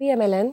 PMLN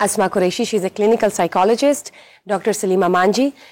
Asma Qureshi, she is a clinical psychologist. Dr. Salima Manji,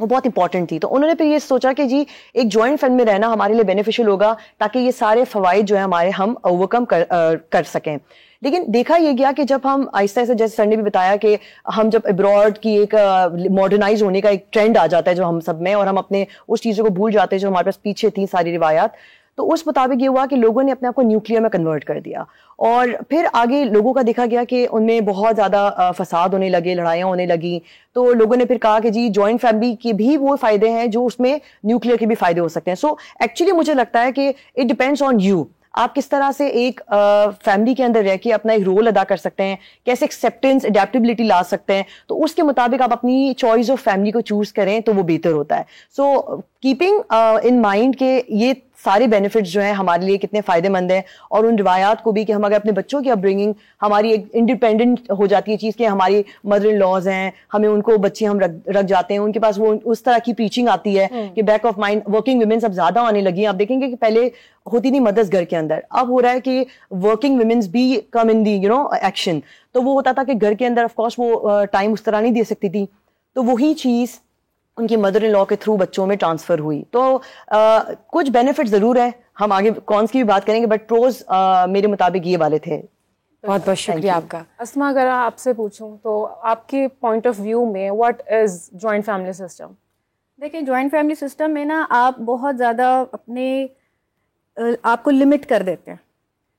وہ بہت important تھی. تو انہوں نے پھر یہ سوچا کہ جی ایک جوائنٹ فیملی میں رہنا ہمارے لیے بینیفیشیل ہوگا تاکہ یہ سارے فوائد جو ہیں ہمارے ہم اوور کم کر سکیں. لیکن دیکھا یہ گیا کہ جب ہم آہستہ آہستہ, جیسے سر نے بھی بتایا کہ ہم جب ابراڈ کی ایک ماڈرنائز ہونے کا ایک ٹرینڈ آ جاتا ہے جو ہم سب میں, اور ہم اپنے اس چیزوں کو بھول جاتے ہیں جو ہمارے پاس پیچھے تھیں ساری روایات, تو اس مطابق یہ ہوا کہ لوگوں نے اپنے آپ کو نیوکلیر میں کنورٹ کر دیا. اور پھر آگے لوگوں کا دیکھا گیا کہ ان میں بہت زیادہ فساد ہونے لگے, لڑائیاں ہونے لگی. تو لوگوں نے پھر کہا کہ جی جوائنٹ فیملی کے بھی وہ فائدے ہیں جو اس میں نیوکلیر کے بھی فائدے ہو سکتے ہیں. سو ایکچولی مجھے لگتا ہے کہ اٹ ڈپینڈس آن یو, آپ کس طرح سے ایک فیملی کے اندر رہ کے اپنا ایک رول ادا کر سکتے ہیں, کیسے ایکسیپٹینس اڈیپٹیبلٹی لا سکتے ہیں, تو اس کے مطابق آپ اپنی چوائس آف فیملی کو چوز کریں تو وہ بہتر ہوتا ہے. سو کیپنگ ان مائنڈ کہ یہ سارے بینیفٹس جو ہیں ہمارے لیے کتنے فائدے مند ہیں, اور ان روایات کو بھی کہ ہم اگر اپنے بچوں کی اپ برنگنگ ہماری ایک انڈیپینڈنٹ ہو جاتی ہے چیز کہ ہماری مدر ان لاز ہیں, ہمیں ان کو بچے ہم رکھ جاتے ہیں, ان کے پاس وہ اس طرح کی ٹیچنگ آتی ہے کہ back of mind working women's اب زیادہ آنے لگی ہیں. آپ دیکھیں گے کہ پہلے ہوتی نہیں مدرس گھر کے اندر, اب ہو رہا ہے کہ ورکنگ ویمنس بھی کم ان دی ایکشن. تو وہ ہوتا تھا کہ گھر کے اندر آف کورس وہ ٹائم اس طرح نہیں دے سکتی تھی, تو وہی چیز ان کی مدر ان لا کے تھرو بچوں میں ٹرانسفر ہوئی. تو کچھ بینیفٹ ضرور ہیں, ہم آگے کونس کی بھی بات کریں گے, بٹ پروز میرے مطابق یہ والے تھے. بہت بہت شکریہ آپ کا. اسما, اگر آپ سے پوچھوں تو آپ کے پوائنٹ آف ویو میں what is joint family system? دیکھیں جوائنٹ فیملی سسٹم میں نا آپ بہت زیادہ اپنے آپ کو لمٹ کر دیتے ہیں.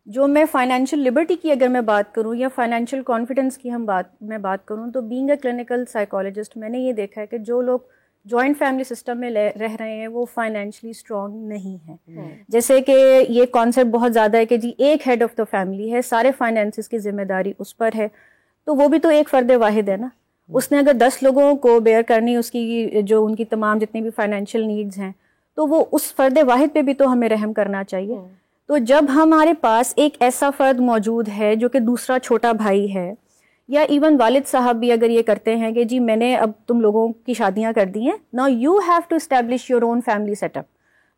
جو میں فائنینشیل لبرٹی کی اگر میں بات کروں یا فائنینشیل کانفیڈنس کی میں بات کروں, تو بینگ اے کلینکل سائیکالوجسٹ میں نے یہ دیکھا ہے کہ جو لوگ جوائنٹ فیملی سسٹم میں رہ رہے ہیں وہ فائنینشلی اسٹرانگ نہیں ہیں. جیسے کہ یہ کانسیپٹ بہت زیادہ ہے کہ جی ایک ہیڈ آف دا فیملی ہے, سارے فائنینسز کی ذمہ داری اس پر ہے, تو وہ بھی تو ایک فرد واحد ہے نا. اس نے اگر 10 لوگوں کو بیئر کرنی اس کی جو ان کی تمام جتنی بھی فائنینشیل نیڈز ہیں, تو وہ اس فرد واحد پہ بھی تو ہمیں رحم کرنا چاہیے. تو جب ہمارے پاس ایک ایسا فرد موجود ہے جو کہ دوسرا چھوٹا بھائی ہے, یا ایون والد صاحب بھی اگر یہ کرتے ہیں کہ جی میں نے اب تم لوگوں کی شادیاں کر دی ہیں, نا you have to establish your own family set up,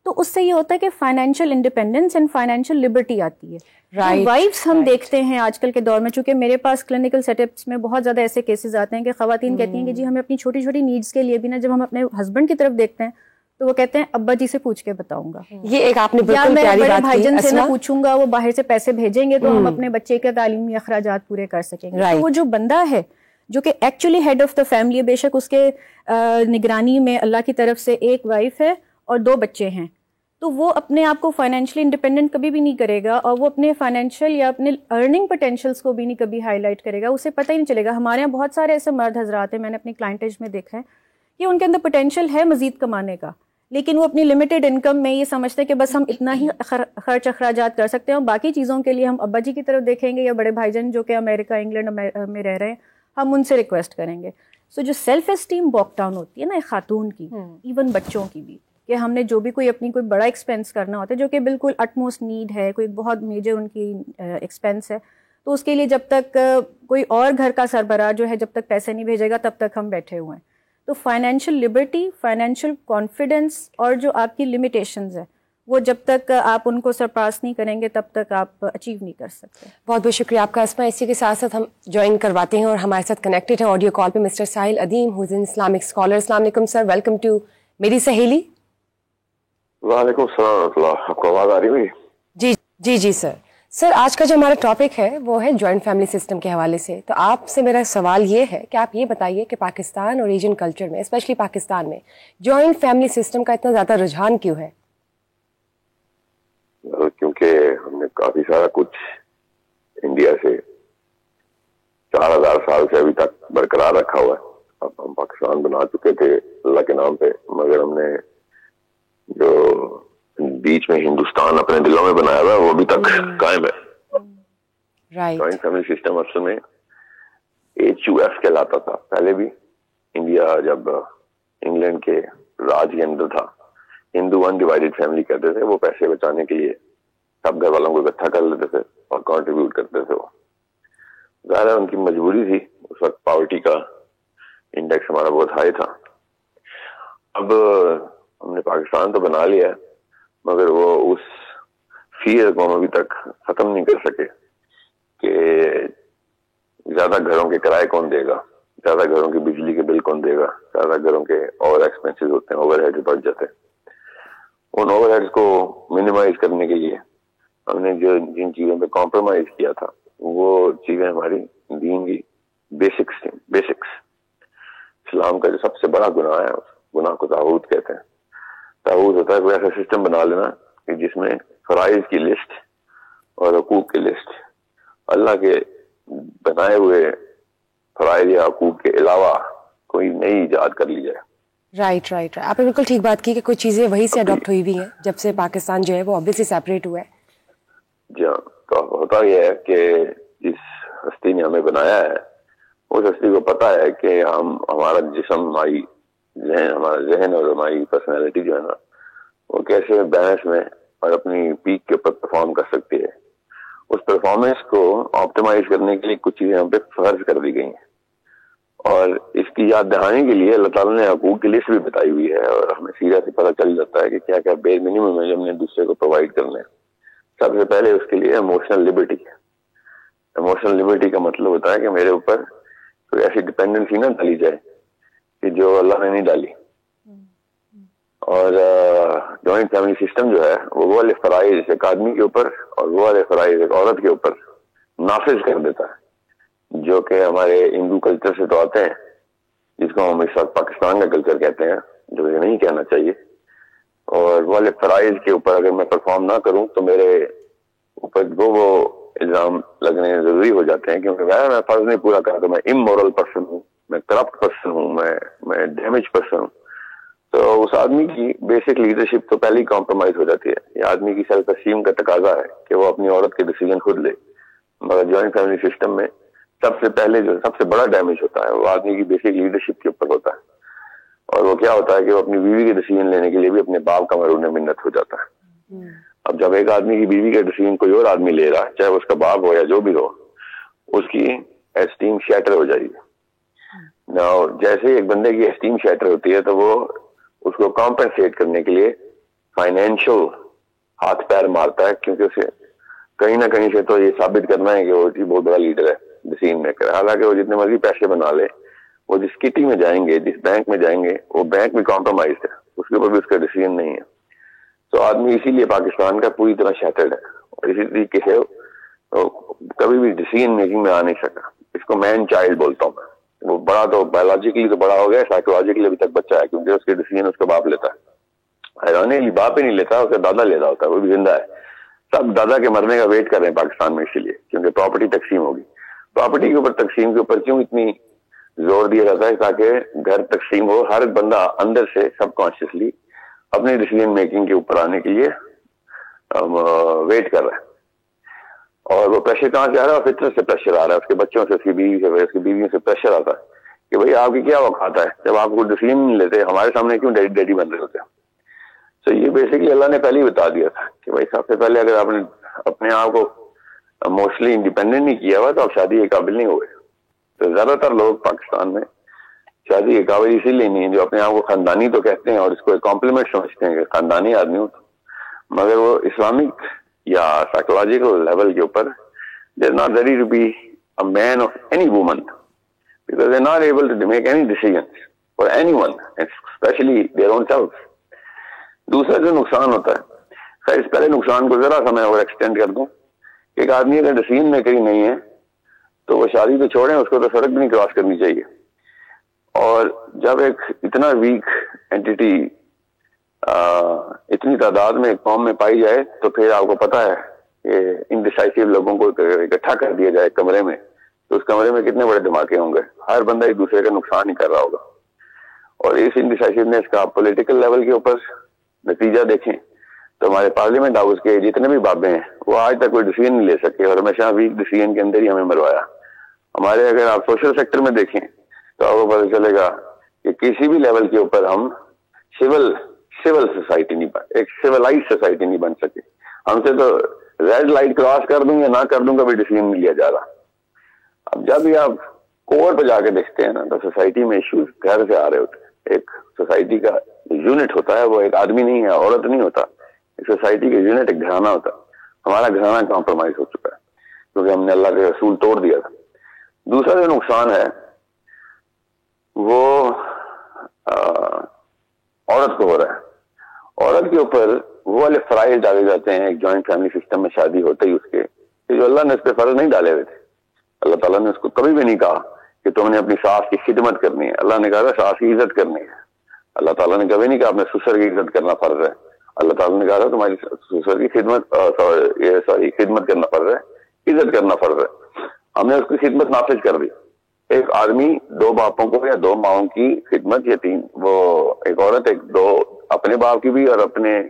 تو اس سے یہ ہوتا ہے کہ financial independence and financial liberty آتی ہے. وائفس ہم دیکھتے ہیں آج کل کے دور میں, چونکہ میرے پاس کلینکل سیٹ اپس میں بہت زیادہ ایسے کیسز آتے ہیں کہ خواتین کہتی ہیں کہ جی ہمیں اپنی چھوٹی چھوٹی نیڈس کے لیے بھی نا, جب ہم اپنے ہسبینڈ کی طرف دیکھتے ہیں تو وہ کہتے ہیں ابا جی سے پوچھ کے بتاؤں گا, یہ ایک آپ نے یا بالکل میں پیاری بڑے بات بھائی کی جان سے اسما. میں پوچھوں گا, وہ باہر سے پیسے بھیجیں گے تو ہم اپنے بچے کے تعلیمی اخراجات پورے کر سکیں گے. تو وہ جو بندہ ہے جو کہ actually head of the family ہے, بے شک اس کے نگرانی میں اللہ کی طرف سے ایک وائف ہے اور 2 بچے ہیں, تو وہ اپنے آپ کو فائنینشلی انڈیپینڈنٹ کبھی بھی نہیں کرے گا, اور وہ اپنے فائنینشیل یا اپنے ارننگ پوٹینشیلس کو بھی نہیں کبھی ہائی لائٹ کرے گا. اسے پتہ ہی نہیں چلے گا. ہمارے یہاں بہت سارے ایسے مرد حضرات ہیں, میں نے اپنی کلائنٹیج میں دیکھا ہے کہ ان کے اندر پوٹینشیل ہے مزید کمانے کا, لیکن وہ اپنی لمیٹڈ انکم میں یہ سمجھتے ہیں کہ بس ہم اتنا ہی خرچ اخراجات کر سکتے ہیں, اور باقی چیزوں کے لیے ہم ابا جی کی طرف دیکھیں گے یا بڑے بھائی جان جو کہ امریکہ انگلینڈ میں رہ رہے ہیں, ہم ان سے ریکویسٹ کریں گے. سو جو سیلف اسٹیم باک ڈاؤن ہوتی ہے نا ایک خاتون کی, ایون بچوں کی بھی, کہ ہم نے جو بھی کوئی اپنی کوئی بڑا ایکسپینس کرنا ہوتا ہے جو کہ بالکل اٹموسٹ نیڈ ہے, کوئی بہت میجر ان کی ایکسپینس ہے, تو اس کے لیے جب تک کوئی اور گھر کا سربراہ جو ہے جب تک پیسے نہیں بھیجے گا تب تک ہم بیٹھے ہوئے ہیں. تو فائنینشیل لبرٹی, فائنینشیل کانفیڈنس اور جو آپ کی لمیٹیشنز ہیں وہ جب تک آپ ان کو سرپاس نہیں کریں گے تب تک آپ اچیو نہیں کر سکتے. بہت بہت شکریہ آپ کا اسما. اسی کے ساتھ ساتھ ہم جوائن کرواتے ہیں اور ہمارے ساتھ کنیکٹڈ ہیں آڈیو کال پہ mister Sahil Adeem, who is an Islamic scholar. السلام علیکم سر, ویلکم ٹو میری سہیلی. وعلیکم السلام ورحمۃ اللہ. آپ کو آواز آ رہی ہے؟ جی جی جی سر. سر آج کا جو ہمارا ٹاپک ہے وہ ہے جوائنٹ فیملی سسٹم کے حوالے سے. تو آپ سے میرا سوال یہ ہے کہ آپ یہ بتائیے کہ پاکستان اور ایشین کلچر میں, اسپیشلی پاکستان میں, جوائنٹ فیملی سسٹم کا اتنا زیادہ رجحان کیوں ہے؟ کیونکہ ہم نے کافی سارا کچھ انڈیا سے 4000 سال سے ابھی تک برقرار رکھا ہوا ہے. اب ہم پاکستان بنا چکے تھے اللہ کے نام پہ, مگر ہم نے جو بیچ میں ہندوستان اپنے دلوں میں بنایا ہوا ہے وہ ابھی تک قائم ہے. جوائنٹ فیملی سسٹم اصل میں HUF کہلاتا تھا پہلے بھی. انڈیا جب انگلینڈ کے راج کے اندر تھا, ہندو انڈیوائڈیڈ فیملی کہتے تھے. وہ پیسے بچانے کے لیے سب گھر والوں کو اکٹھا کر لیتے تھے اور کنٹریبیوٹ کرتے تھے. وہ ظاہر ہے ان کی مجبوری تھی, اس وقت پاورٹی کا انڈیکس ہمارا بہت ہائی تھا. اب ہم نے پاکستان تو بنا لیا ہے مگر وہ اس فیئر کو ہم ابھی تک ختم نہیں کر سکے کہ زیادہ گھروں کے کرائے کون دے گا, زیادہ گھروں کی بجلی کے بل کون دے گا, زیادہ گھروں کے اوور ایکسپینسز ہوتے ہیں, اوور ہیڈ بڑھ جاتے ہیں. ان اوور ہیڈس کو منیمائز کرنے کے لیے ہم نے جن چیزوں پہ کمپرومائز کیا تھا وہ چیزیں ہماری دین کی بیسکس تھیں. بیسکس اسلام کا جو سب سے بڑا گناہ ہے, اس گناہ کو طاغوت کہتے ہیں. طاغوت ہوتا ہے کوئی ایسا سسٹم بنا لینا کہ جس میں فرائض کی لسٹ اور حقوق کی لسٹ اللہ کے بنائے ہوئے فرائض یا حقوق کے علاوہ کوئی نئی ایجاد کر لی جائے. رائٹ. آپ نے بالکل ٹھیک بات کی کہ کچھ چیزیں وہی سے اڈاپٹ ہوئی ہوئی ہیں جب سے پاکستان جو ہے وہ obviously سیپریٹ ہوا ہے. جی ہاں, تو ہوتا یہ ہے کہ جس ہستی نے ہمیں بنایا ہے اس ہستی کو پتا ہے کہ ہمارا جسم, ہمارا ذہن اور ہماری پرسنالٹی جو ہے نا وہ کیسے بیلنس میں اور اپنی پیک کے اوپر پرفارم کر سکتی ہے. اس پرفارمنس کو آپٹیمائز کرنے کے لیے کچھ چیزیں ہم پہ فرض کر دی گئی ہیں, اور اس کی یاد دہانی کے لیے اللہ تعالیٰ نے حقوق کی لسٹ بھی بتائی ہوئی ہے, اور ہمیں سیدھا سے پتہ چل جاتا ہے کہ کیا کیا بے منیمم ہے جو ہم نے دوسرے کو پرووائڈ کرنے ہیں. سب سے پہلے اس کے لیے ایموشنل لبرٹی. ایموشنل لبرٹی کا مطلب ہوتا ہے کہ میرے اوپر کوئی ایسی ڈپینڈنسی نہ ڈالی جائے کہ جو اللہ نے نہیں ڈالی. اور جوائنٹ فیملی سسٹم جو ہے وہ والے فرائض ایک آدمی کے اوپر اور وہ والے فرائض ایک عورت کے اوپر نافذ کر دیتا ہے, جو کہ ہمارے ہندو کلچر سے تو آتے ہیں, جس کو ہم اس وقت پاکستان کا کلچر کہتے ہیں, جو یہ نہیں کہنا چاہیے. اور وہ والے فرائض کے اوپر اگر میں پرفارم نہ کروں تو میرے اوپر وہ الزام لگنے ضروری ہو جاتے ہیں, کیونکہ میں فرض نہیں پورا کرا تو میں امورل پرسن ہوں, میں کرپٹ پرسن ہوں, میں ڈیمیج پرسن ہوں. تو اس آدمی کی بیسک لیڈرشپ تو پہلے ہی کمپرومائز ہو جاتی ہے. یہ آدمی کی سیلف اسٹیم کا تقاضا ہے کہ وہ اپنی عورت کے ڈیسیجن خود لے. مگر جوائنٹ فیملی سسٹم میں سب سے پہلے جو سب سے بڑا ڈیمیج ہوتا ہے وہ آدمی کی بیسک لیڈرشپ کے اوپر ہوتا ہے, اور وہ کیا ہوتا ہے کہ وہ اپنی بیوی کے ڈیسیجن لینے کے لیے بھی اپنے باپ کا مرہون منت ہو جاتا ہے. اب جب ایک آدمی کی بیوی کا ڈیسیجن کوئی اور آدمی لے رہا ہے, چاہے اس کا باپ ہو یا جو بھی ہو, اس کی اسٹیم شیٹر ہو جائے گی. جیسے ایک بندے کی اسٹیم شیٹر ہوتی ہے تو وہ اس کو کمپنسیٹ کرنے کے لیے فائنینشل ہاتھ پیر مارتا ہے, کیونکہ اسے کہیں نہ کہیں سے تو یہ ثابت کرنا ہے کہ وہ بہت بڑا لیڈر ہے, ڈیسیژن میکر ہے. حالانکہ وہ جتنے مرضی پیسے بنا لے, وہ جس کٹی میں جائیں گے, جس بینک میں جائیں گے, وہ بینک بھی کمپرومائز ہے, اس کے اوپر بھی اس کا ڈیسیژن نہیں ہے. تو آدمی اسی لیے پاکستان کا پوری طرح شیٹرڈ ہے, اور اسی طریقے سے کبھی بھی ڈیسیژن میکنگ میں آ نہیں سکا. اس کو مین چائلڈ بولتا ہوں میں. وہ بڑا تو بایولوجیکلی تو بڑا ہو گیا, سائیکولوجیکلی ابھی تک بچہ ہے, کیونکہ اس کے ڈیسیژن اس کا باپ لیتا ہے. ایرونیکلی باپ ہی نہیں لیتا, اس کا دادا لیتا ہوتا ہے, وہ بھی زندہ ہے. سب دادا کے مرنے کا ویٹ کر رہے ہیں پاکستان میں, اسی لیے کیونکہ پراپرٹی تقسیم ہوگی. پراپرٹی کے اوپر تقسیم کے اوپر کیوں اتنی زور دیا جاتا ہے؟ تاکہ گھر تقسیم ہو, ہر بندہ اندر سے سب کانشیسلی اپنے ڈیسیژن میکنگ کے اوپر آنے کے لیے ویٹ کر رہا ہے. اور وہ پریشر کہاں سے آ رہا ہے؟ فطرت سے پریشر آ رہا ہے, اس کے بچوں سے, اس کی بیوی سے, اس کی بیویوں سے پریشر آتا ہے کہ بھئی آپ کی کیا اوقات ہے, جب آپ کو ڈیسیژن نہیں لیتے ہمارے سامنے کیوں ڈیڈی بن رہے ہوتے ہیں. تو یہ بیسکلی اللہ نے پہلے ہی بتا دیا تھا کہ بھائی سب سے پہلے اگر آپ نے اپنے آپ کو موسٹلی انڈیپینڈنٹ نہیں کیا ہوا تو آپ شادی کے قابل نہیں ہوئے. تو زیادہ تر لوگ پاکستان میں شادی کے قابل اسی لیے نہیں ہے جو اپنے آپ کو خاندانی تو کہتے ہیں اور اس کو ایک کمپلیمنٹ سمجھتے ہیں کہ خاندانی آدمی ہو, مگر وہ اسلامک یا سائیکولوجیکل لیول کے اوپر they are not ready to be a man of any woman, because they are not able to make any decisions for any one, especially their own self. دوسرا جو نقصان ہوتا ہے, خیر اس پہلے نقصان کو ذرا سا میں اور ایکسٹینڈ کر دوں. ایک آدمی اگر ڈیسیژن میکر ہی نہیں ہے تو وہ شادی تو چھوڑیں, اس کو تو سڑک بھی نہیں کراس کرنی چاہیے. اور جب ایک اتنا ویک اینٹی اتنی تعداد میں قوم میں پائی جائے تو پھر آپ کو پتا ہے کہ انڈیسائسیو لوگوں کو اکٹھا کر دیا جائے کمرے میں, تو اس کمرے میں کتنے بڑے دھماکے ہوں گے. ہر بندہ ایک دوسرے کا نقصان ہی کر رہا ہوگا. اور اس انڈیسائسیونیس کا پولیٹیکل لیول کے اوپر نتیجہ دیکھیں تو ہمارے پارلیمنٹ ہاؤس کے جتنے بھی بابے ہیں وہ آج تک کوئی ڈیسیژن نہیں لے سکے, اور ہمیشہ ویک ڈیسیژن کے اندر ہی ہمیں مروایا. ہمارے اگر آپ سوشل سیکٹر میں دیکھیں تو آپ کو پتہ چلے گا کہ کسی بھی لیول کے اوپر ہم سول سوسائٹی نہیں بن, ایک سولائز سوسائٹی نہیں بن سکے. ہم سے تو ریڈ لائٹ کراس کر دوں یا نہ کر دوں کا بھی ڈیسیژن نہیں لیا جا رہا. اب جب بھی آپ کور پہ جا کے دیکھتے ہیں نا تو سوسائٹی میں ایشوز گھر سے آ رہے ہوتے ہیں. ایک سوسائٹی کا یونٹ ہوتا ہے, وہ ایک آدمی نہیں ہے, عورت نہیں ہوتا. ایک سوسائٹی کا یونٹ ایک گھرانہ ہوتا ہے. ہمارا گھرانہ کمپرومائز ہو چکا ہے کیونکہ ہم نے اللہ کے رسول توڑ دیا تھا. دوسرا جو نقصان ہے وہ عورت کو ہو رہا ہے. عورت کے اوپر وہ والے فرائض ڈالے جاتے ہیں ایک جوائنٹ فیملی سسٹم میں شادی ہوتے ہی اس کے, کہ جو اللہ نے اس پہ فرض نہیں ڈالے ہوئے تھے. اللہ تعالیٰ نے اس کو کبھی بھی نہیں کہا کہ تم نے اپنی ساس کی خدمت کرنی ہے. اللہ نے کہا تھا ساس کی عزت کرنی ہے. اللہ تعالیٰ نے کبھی نہیں کہا اپنے سسر کی عزت کرنا فرض ہے. اللہ تعالیٰ نے کہا تھا تمہاری سسر کی خدمت کرنا فرض ہے, عزت کرنا فرض ہے. ہم نے اس کی خدمت نافذ کر دی. ایک آدمی 2 باپوں کو یا 2 ماؤں کی خدمت, یا 3, وہ ایک عورت 2 اپنے باپ کی بھی اور اپنے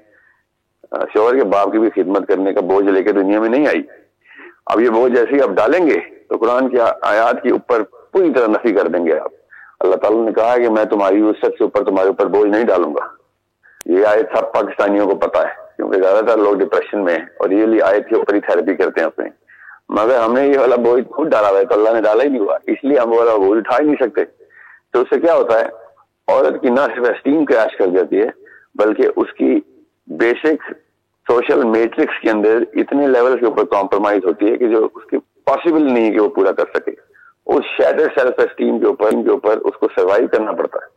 شوہر کے باپ کی بھی خدمت کرنے کا بوجھ لے کے دنیا میں نہیں آئی. اب یہ بوجھ جیسے اب ڈالیں گے تو قرآن کی آیات کے اوپر پوری طرح نفی کر دیں گے آپ. اللہ تعالیٰ نے کہا کہ میں تمہاری وسعت سے اوپر تمہارے اوپر بوجھ نہیں ڈالوں گا. یہ آیت سب پاکستانیوں کو پتا ہے, کیونکہ زیادہ تر لوگ ڈپریشن میں ہیں اور یہ آیت کے اوپر ہی تھراپی کرتے ہیں اپنے. مگر ہم نے یہ والا بوجھ خود ڈالا ہوا ہے, تو اللہ نے ڈالا ہی نہیں ہوا, اس لیے ہم وہ والا بوجھ اٹھا ہی نہیں سکتے. تو اس سے کیا ہوتا ہے, عورت کی نہ صرف اسٹیم کریش کر جاتی ہے, بلکہ اس کی بیسک سوشل میٹرکس کے اندر اتنے لیول کے اوپر کمپرومائز ہوتی ہے کہ جو اس کی پاسبل نہیں ہے کہ وہ پورا کر سکے. اس شیٹرڈ سیلف اسٹیم کے اوپر اس کو سروائیو کرنا پڑتا ہے.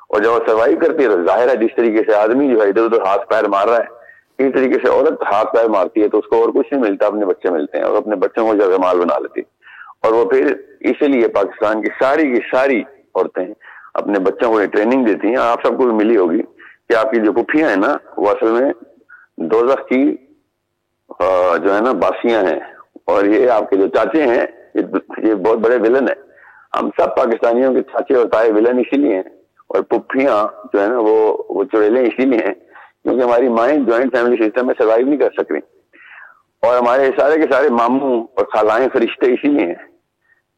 اور جب وہ سروائیو کرتی ہے تو ظاہر ہے جس طریقے سے آدمی جو ہے ادھر ادھر ہاتھ پیر مار رہا ہے, اسی طریقے سے عورت ہاتھ پیر مارتی ہے تو اس کو اور کچھ نہیں ملتا, اپنے بچے ملتے ہیں اور اپنے بچوں کو جگمال بنا لیتی. اور وہ پھر اسی لیے پاکستان کی ساری عورتیں اپنے بچوں کو یہ ٹریننگ دیتی ہیں. آپ سب کو بھی ملی ہوگی کہ آپ کی جو پھوپھیاں ہیں نا, وہ اصل میں دوزخ کی جو ہے نا باسیاں ہیں, اور یہ آپ کے جو چاچے ہیں یہ بہت بڑے ولن ہیں. ہم سب پاکستانیوں کے چاچے اور تائے ولن اسی لیے ہیں, اور پھوپھیاں جو ہے نا وہ چڑیلیں اسی لیے ہیں کیونکہ ہماری مائیں جوائنٹ فیملی سسٹم میں سروائیو نہیں کر سک رہی. اور ہمارے سارے کے سارے ماموں اور خالائیں فرشتے اسی لیے ہیں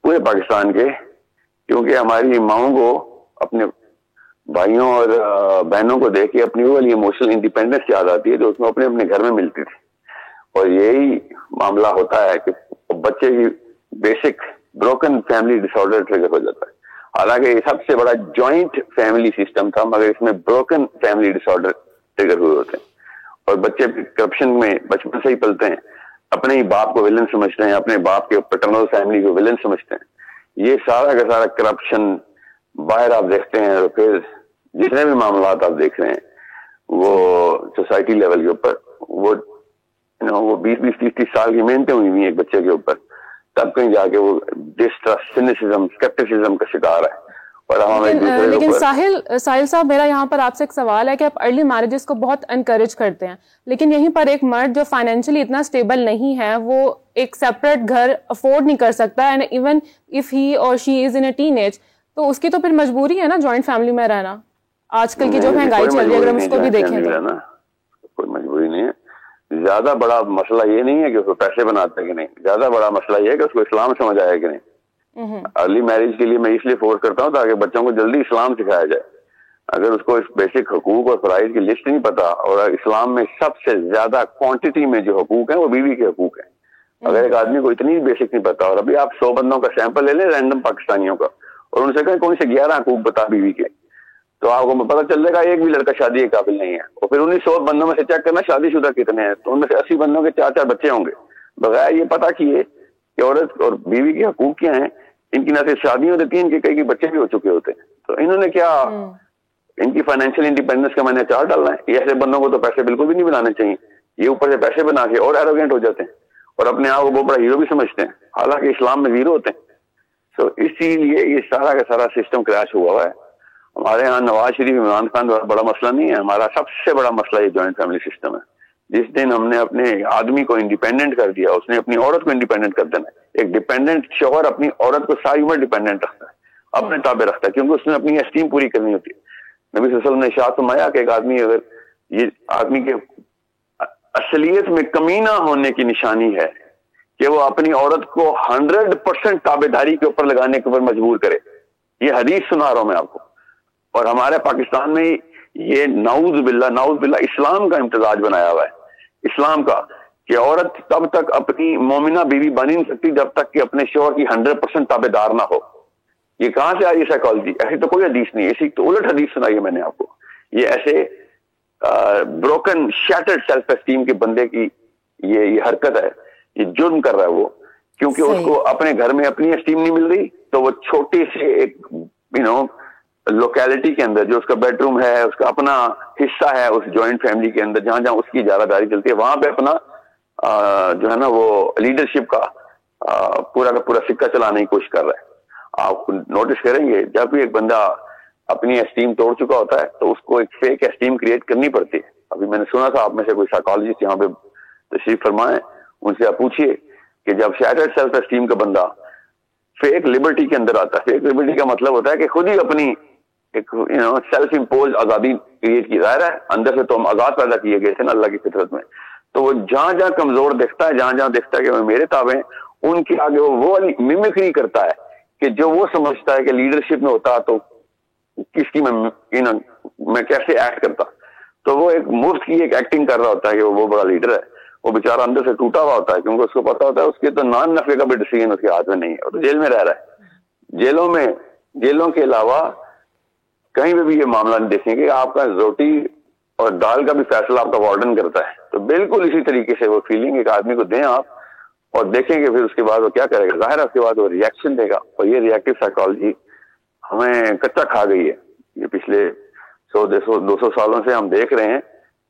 پورے پاکستان کے, کیونکہ ہماری ماؤں کو اپنے بھائیوں اور بہنوں کو دیکھ کے اپنی وہ والی ایموشنل انڈیپینڈنس یاد آتی ہے جو اس میں اپنے گھر میں ملتی تھی. اور یہی معاملہ ہوتا ہے کہ بچے کی بیسک بروکن فیملی ڈس آرڈر ٹریگر ہو جاتا ہے. حالانکہ یہ سب سے بڑا جوائنٹ فیملی سسٹم تھا, مگر اس میں بروکن فیملی ڈس آرڈر ٹریگر ہوئے ہوتے ہیں. اور بچے کرپشن میں بچپن سے ہی پلتے ہیں, اپنے ہی باپ کو ولن سمجھتے ہیں, اپنے باپ کے پیٹرنل فیملی کو ولن سمجھتے ہیں. یہ سارا کا سارا کرپشن باہر آپ دیکھتے ہیں, اور پھر جتنے بھی معاملات آپ دیکھ رہے ہیں وہ سوسائٹی لیول کے اوپر وہ 20-30 سال کی محنتیں ہوئی ہوئی ایک بچے کے اوپر, تب کہیں جا کے وہ ڈسٹرسٹ, سینسزم, اسکیپٹسزم کا شکار ہے. لیکن ساحل صاحب, میرا یہاں پر آپ سے ایک سوال ہے کہ آپ ارلی میرجز کو بہت انکریج کرتے ہیں, لیکن یہیں پر ایک مرد جو فائنینشلی اتنا اسٹیبل نہیں ہے وہ ایک سیپریٹ گھر افورڈ نہیں کر سکتا, and even if he or she is in a teen age, تو اس کی تو پھر مجبوری ہے نا جوائنٹ فیملی میں رہنا. آج کل کی جو مہنگائی چل رہی ہے اگر ہم اس کو بھی دیکھیں تو کوئی مجبوری نہیں ہے. زیادہ بڑا مسئلہ یہ نہیں ہے کہ اس کو پیسے بناتے کہ نہیں, زیادہ بڑا مسئلہ یہ ہے کہ اس کو اسلام سمجھ آیا کہ نہیں. ارلی میرج کے لیے میں اس لیے فورس کرتا ہوں تاکہ بچوں کو جلدی اسلام سکھایا جائے. اگر اس کو اس بیسک حقوق اور فرائض کی لسٹ نہیں پتا, اور اسلام میں سب سے زیادہ کوانٹٹی میں جو حقوق ہیں وہ بیوی کے حقوق ہیں. اگر ایک آدمی کو اتنی بیسک نہیں پتا, اور ابھی آپ 100 بندوں کا سیمپل لے لیں رینڈم پاکستانیوں کا, اور ان سے کہیں کون سے 11 حقوق بتا بیوی کے, تو آپ کو پتا چل جائے گا ایک بھی لڑکا شادی کے قابل نہیں ہے. اور پھر 100 بندوں میں سے چیک کرنا شادی شدہ کتنے ہیں, تو ان میں سے 80 بندوں کے 4 بچے ہوں گے, بغیر یہ پتا کیے کہ عورت اور بیوی کے حقوق کیا ہیں. ان کی نہ صرف شادیاں ہوتی ہیں, ان کے کئی بچے بھی ہو چکے ہوتے ہیں. تو انہوں نے کیا ان کی فائنینشیل انڈیپینڈنس کا میں نے چارٹ ڈالنا ہے. یہ ایسے بندوں کو تو پیسے بالکل بھی نہیں بنانے چاہیے. یہ اوپر سے پیسے بنا کے اور ایروگینٹ ہو جاتے ہیں اور اپنے آپ کو بہت بڑا ہیرو بھی سمجھتے ہیں, حالانکہ اسلام میں زیرو ہوتے ہیں. تو اسی لیے یہ سارا کا سارا سسٹم کریش ہوا ہے. ہمارے ہاں نواز شریف, عمران خان بڑا مسئلہ نہیں ہے. ہمارا سب سے بڑا مسئلہ یہ جوائنٹ فیملی سسٹم ہے. جس دن ہم نے اپنے آدمی کو انڈیپینڈنٹ کر دیا, اس نے اپنی عورت کو انڈیپینڈنٹ کر دینا. ایک ڈیپینڈنٹ شوہر اپنی عورت کو ساری عمر ڈیپینڈنٹ رکھتا ہے, اپنے تابع رکھتا ہے, کیونکہ اس نے اپنی اسٹیم پوری کرنی ہوتی ہے. نبی صلی اللہ علیہ وسلم نے ارشاد فرمایا کہ ایک آدمی, اگر یہ آدمی کے اصلیت میں کمی نہ ہونے کی نشانی ہے کہ وہ اپنی عورت کو 100% تابع داری کے اوپر لگانے کے اوپر مجبور کرے. یہ حدیث سنا رہا ہوں میں آپ کو. اور ہمارے پاکستان میں یہ نعوذ باللہ اسلام کا امتزاج بنایا ہوا ہے, اسلام کا, کہ عورت تب تک اپنی مومنہ بیوی بن ہی نہیں سکتی جب تک کہ اپنے شوہر کی 100% تابع دار نہ ہو. یہ کہاں سے آئی سائیکالوجی؟ ایسی تو کوئی حدیث نہیں, ایسی تو الٹ حدیث سنائی ہے میں نے آپ کو. یہ ایسے بروکن شیٹرڈ سیلف اسٹیم کے بندے کی یہ حرکت ہے, یہ جرم کر رہا ہے وہ, کیونکہ اس کو اپنے گھر میں اپنی اسٹیم نہیں مل رہی, تو وہ چھوٹی سے ایک لوکیلٹی کے اندر جو اس کا بیڈ روم ہے, اس کا اپنا حصہ ہے اس جوائنٹ فیملی کے اندر, جہاں جہاں اس کی اجارہ داری چلتی ہے, وہاں پہ اپنا جو ہے نا وہ لیڈرشپ کا پورا کا پورا سکہ چلانے کی کوشش کر رہا ہے. آپ نوٹس کریں گے جب بھی ایک بندہ اپنی اسٹیم توڑ چکا ہوتا ہے تو اس کو ایک فیک اسٹیم کریٹ کرنی پڑتی ہے. ابھی میں نے سنا تھا آپ میں سے کوئی سائیکالوجسٹ یہاں پہ تشریف فرمائے, ان سے آپ پوچھیے کہ جب شیٹرڈ سیلف اسٹیم کا بندہ فیک لبرٹی کے اندر آتا ہے, فیک لبرٹی کا مطلب ہوتا ہے کہ خود ہی اپنی ایک سیلف امپوز آزادی کریٹ کی, ظاہر ہے اندر سے تو ہم آزاد پیدا کیے گئے تھے نا اللہ کی فطرت میں, تو وہ جہاں جہاں کمزور دیکھتا ہے, جہاں جہاں دیکھتا ہے کہ میرے تابع ہیں, ان کے آگے وہ میمکری کرتا ہے کہ جو وہ سمجھتا ہے کہ لیڈرشپ میں ہوتا تو کس کی میں کیسے ایکٹ کرتا, تو وہ ایک مفت کی ایک ایکٹنگ کر رہا ہوتا ہے کہ وہ بڑا لیڈر ہے. وہ بیچارہ اندر سے ٹوٹا ہوا ہوتا ہے کیونکہ اس کو پتا ہوتا ہے اس کے تو نان نفع کا بھی ڈیسیژن اس کے ہاتھ میں نہیں ہے, وہ تو جیل میں رہ رہا ہے. جیلوں کے علاوہ کہیں پہ بھی یہ معاملہ نہیں دیکھیں گے, آپ کا روٹی اور دال کا بھی فیصلہ آپ کا وارڈن کرتا ہے. تو بالکل اسی طریقے سے وہ فیلنگ ایک آدمی کو دیں آپ, اور دیکھیں گے پھر اس کے بعد وہ کیا کرے گا. ظاہر ہے اس کے بعد وہ ریئیکشن دے گا, اور یہ ریئیکٹو سائیکالوجی ہمیں کچا کھا گئی ہے. یہ پچھلے 100-200 سالوں سے ہم دیکھ رہے ہیں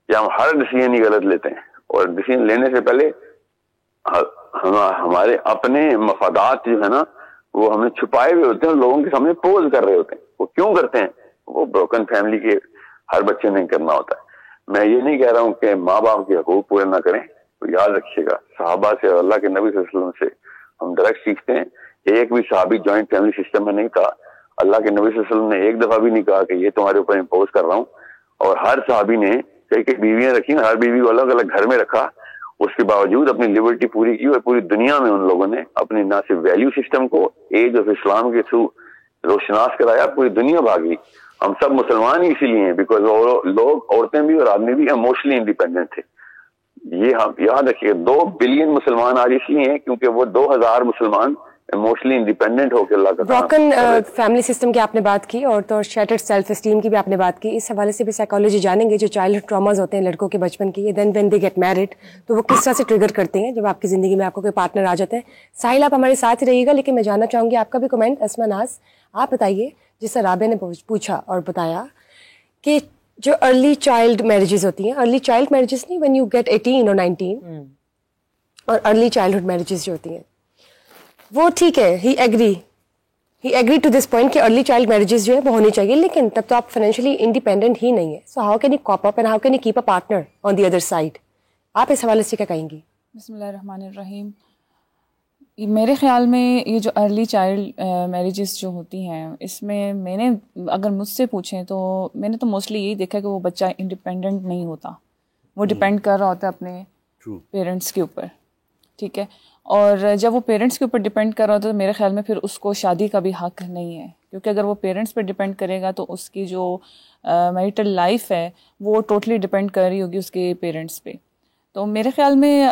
کہ ہم ہر ڈیسیژن ہی غلط لیتے ہیں, اور ڈیسیژن لینے سے پہلے ہمارے اپنے مفادات جو ہے نا وہ ہمیں چھپائے ہوئے ہوتے ہیں, اور لوگوں کے سامنے پوز کر رہے ہوتے ہیں. وہ کیوں کرتے ہیں؟ وہ بروکن فیملی کے ہر بچے نے کرنا ہوتا ہے. میں یہ نہیں کہہ رہا ہوں کہ ماں باپ کے حقوق پورے نہ کریں, تو یاد رکھیے گا صحابہ سے اور اللہ کے نبی صلی اللہ علیہ وسلم سے ہم ڈائریکٹ سیکھتے ہیں. ایک بھی صحابی جوائنٹ فیملی سسٹم میں نہیں تھا. اللہ کے نبی صلی اللہ علیہ وسلم نے ایک دفعہ بھی نہیں کہا کہ یہ تمہارے اوپر امپوز کر رہا ہوں, اور ہر صحابی نے کئی بیویاں رکھی, ہر بیوی کو الگ الگ گھر میں رکھا, اس کے باوجود اپنی لبرٹی پوری کی, اور پوری دنیا میں ان لوگوں نے اپنی نہ صرف ویلیو سسٹم کو ایج آف اسلام کے تھرو روشناس کرایا, پوری دنیا بھاگی. ہم سب مسلمان ہی اسی لیے ہیں بیکاز لوگ عورتیں بھی اور آدمی بھی ایموشنلی انڈیپینڈنٹ تھے. یہ ہم یاد رکھیے 2 بلین مسلمان آج اس لیے ہیں کیونکہ وہ 2000 مسلمان ایموشنلی انڈیپینڈنٹ ہو کے اللہ کا بروکن فیملی سسٹم کی آپ نے بات کی, اور تو شیٹرڈ سیلف اسٹیم کی بھی آپ نے بات کی. اس حوالے سے بھی سائیکالوجی جانیں گے جو چائلڈ ٹراماز ہوتے ہیں لڑکوں کے بچپن کی, then when they get married تو وہ کس طرح سے ٹریگر کرتے ہیں جب آپ کی زندگی میں آپ کو کوئی پارٹنر آ جاتے ہیں. ساحل آپ ہمارے ساتھ ہی رہیے گا, لیکن میں جاننا چاہوں گی آپ کا بھی کمنٹ. اسما ناز آپ بتائیے, جس طرح رابعہ نے پوچھا اور بتایا کہ جو ارلی چائلڈ میرجز ہوتی ہیں, ارلی چائلڈ میرجز نہیں وین یو گیٹ 18 اور 19, اور ارلی چائلڈہڈ میرجز جو ہوتی ہیں وہ ٹھیک ہے, ہی ایگری ٹو دس پوائنٹ کہ ارلی چائلڈ میرجز جو ہے وہ ہونی چاہیے, لیکن تب تو آپ فائنینشلی انڈیپینڈنٹ ہی نہیں ہے. So how can you cope up and how can you keep a partner on the other side? آپ اس حوالے سے کیا کہیں گی؟ بسم اللہ الرحمن الرحیم. میرے خیال میں یہ جو ارلی چائلڈ میرجز جو ہوتی ہیں, اس میں میں نے اگر مجھ سے پوچھیں تو میں نے تو موسٹلی یہی دیکھا کہ وہ بچہ انڈیپینڈنٹ نہیں ہوتا, وہ ڈپینڈ کر رہا ہوتا ہے اپنے پیرنٹس کے اوپر. ٹھیک ہے, اور جب وہ پیرنٹس کے اوپر ڈپینڈ کر رہا ہوتا ہے تو میرے خیال میں پھر اس کو شادی کا بھی حق نہیں ہے, کیونکہ اگر وہ پیرنٹس پہ ڈپینڈ کرے گا تو اس کی جو میریٹل لائف ہے وہ ٹوٹلی ڈپینڈ کر رہی ہوگی اس کے پیرنٹس پہ. تو میرے خیال میں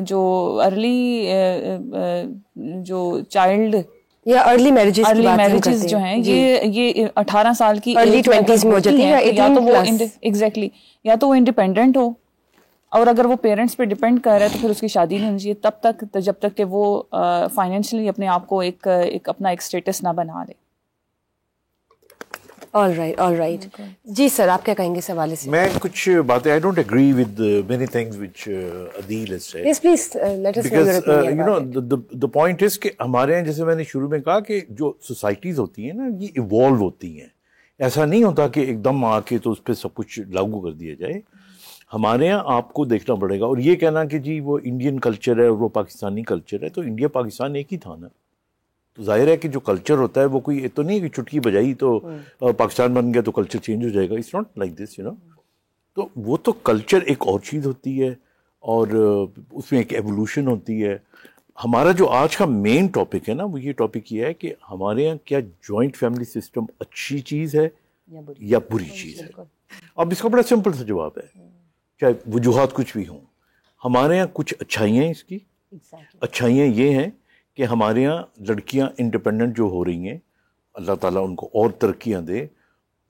جو ارلی جو چائلڈ یا ارلی میرجز جو ہیں یہ 18 سال کی ارلی 20s میں ہو جاتی ہیں, یا تو وہ ایگزیکٹلی یا تو وہ انڈیپینڈنٹ ہو, اور اگر وہ پیرنٹس پہ ڈپینڈ کر رہا ہے تو پھر اس کی شادی نہیں ہونی چاہیے تب تک جب تک کہ وہ فائنینشلی اپنے آپ کو ایک اپنا ایک اسٹیٹس نہ بنا لے. All right. جی سر, آپ کیا کہیں گے اس حوالے سے؟ میں کچھ باتیں I don't agree with many things which Adeel has said. Yes, please, let us know your opinion about it. The point is کہ ہمارے یہاں جیسے میں نے شروع میں کہا کہ جو سوسائٹیز ہوتی ہیں نا یہ ایوالو ہوتی ہیں, ایسا نہیں ہوتا کہ ایک دم آ کے تو اس پہ سب کچھ لاگو کر دیا جائے. ہمارے یہاں آپ کو دیکھنا پڑے گا, اور یہ کہنا کہ جی وہ انڈین کلچر ہے اور وہ پاکستانی کلچر ہے, تو انڈیا پاکستان ایک ہی تھا نا. تو ظاہر ہے کہ جو کلچر ہوتا ہے وہ کوئی تو نہیں کہ چٹکی بجائی تو پاکستان بن گیا تو کلچر چینج ہو جائے گا. اٹس ناٹ لائک دس, تو وہ تو کلچر ایک اور چیز ہوتی ہے, اور اس میں ایک ایوولوشن ہوتی ہے. ہمارا جو آج کا مین ٹاپک ہے نا وہ یہ ٹاپک یہ ہے کہ ہمارے یہاں کیا جوائنٹ فیملی سسٹم اچھی چیز ہے یا بری چیز ہے. اب اس کا بڑا سمپل سا جواب ہے, چاہے وجوہات کچھ بھی ہوں. ہمارے یہاں کچھ اچھائیاں ہیں اس کی. اچھائیاں یہ ہیں کہ ہمارے یہاں لڑکیاں انڈیپینڈنٹ جو ہو رہی ہیں, اللہ تعالیٰ ان کو اور ترقیاں دے,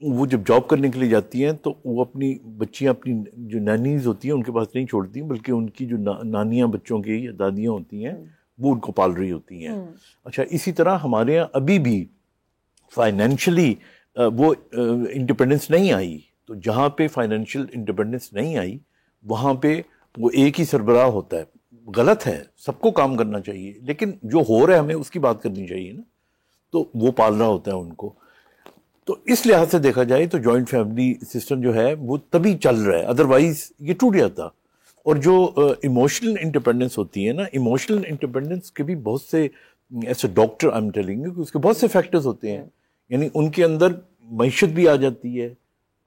وہ جب جاب کرنے کے لیے جاتی ہیں تو وہ اپنی بچیاں اپنی جو نانیز ہوتی ہیں ان کے پاس نہیں چھوڑتی, بلکہ ان کی جو نانیاں بچوں کی یا دادیاں ہوتی ہیں وہ ان کو پال رہی ہوتی ہیں. اچھا, اسی طرح ہمارے یہاں ابھی بھی فائنینشلی وہ انڈیپینڈنس نہیں آئی. تو جہاں پہ فائنینشیل انڈیپینڈنس نہیں آئی وہاں پہ وہ ایک ہی سربراہ ہوتا ہے. غلط ہے, سب کو کام کرنا چاہیے, لیکن جو ہو رہا ہے ہمیں اس کی بات کرنی چاہیے نا. تو وہ پال رہا ہوتا ہے ان کو. تو اس لحاظ سے دیکھا جائے تو جوائنٹ فیملی سسٹم جو ہے وہ تبھی چل رہا ہے, ادروائز یہ ٹوٹ جاتا. اور جو ایموشنل انڈیپینڈنس ہوتی ہے نا, ایموشنل انڈیپینڈنس کے بھی بہت سے ایسے doctor I am telling you کہ اس کے بہت سے فیکٹرز ہوتے ہیں. یعنی ان کے اندر معیشت بھی آ جاتی ہے.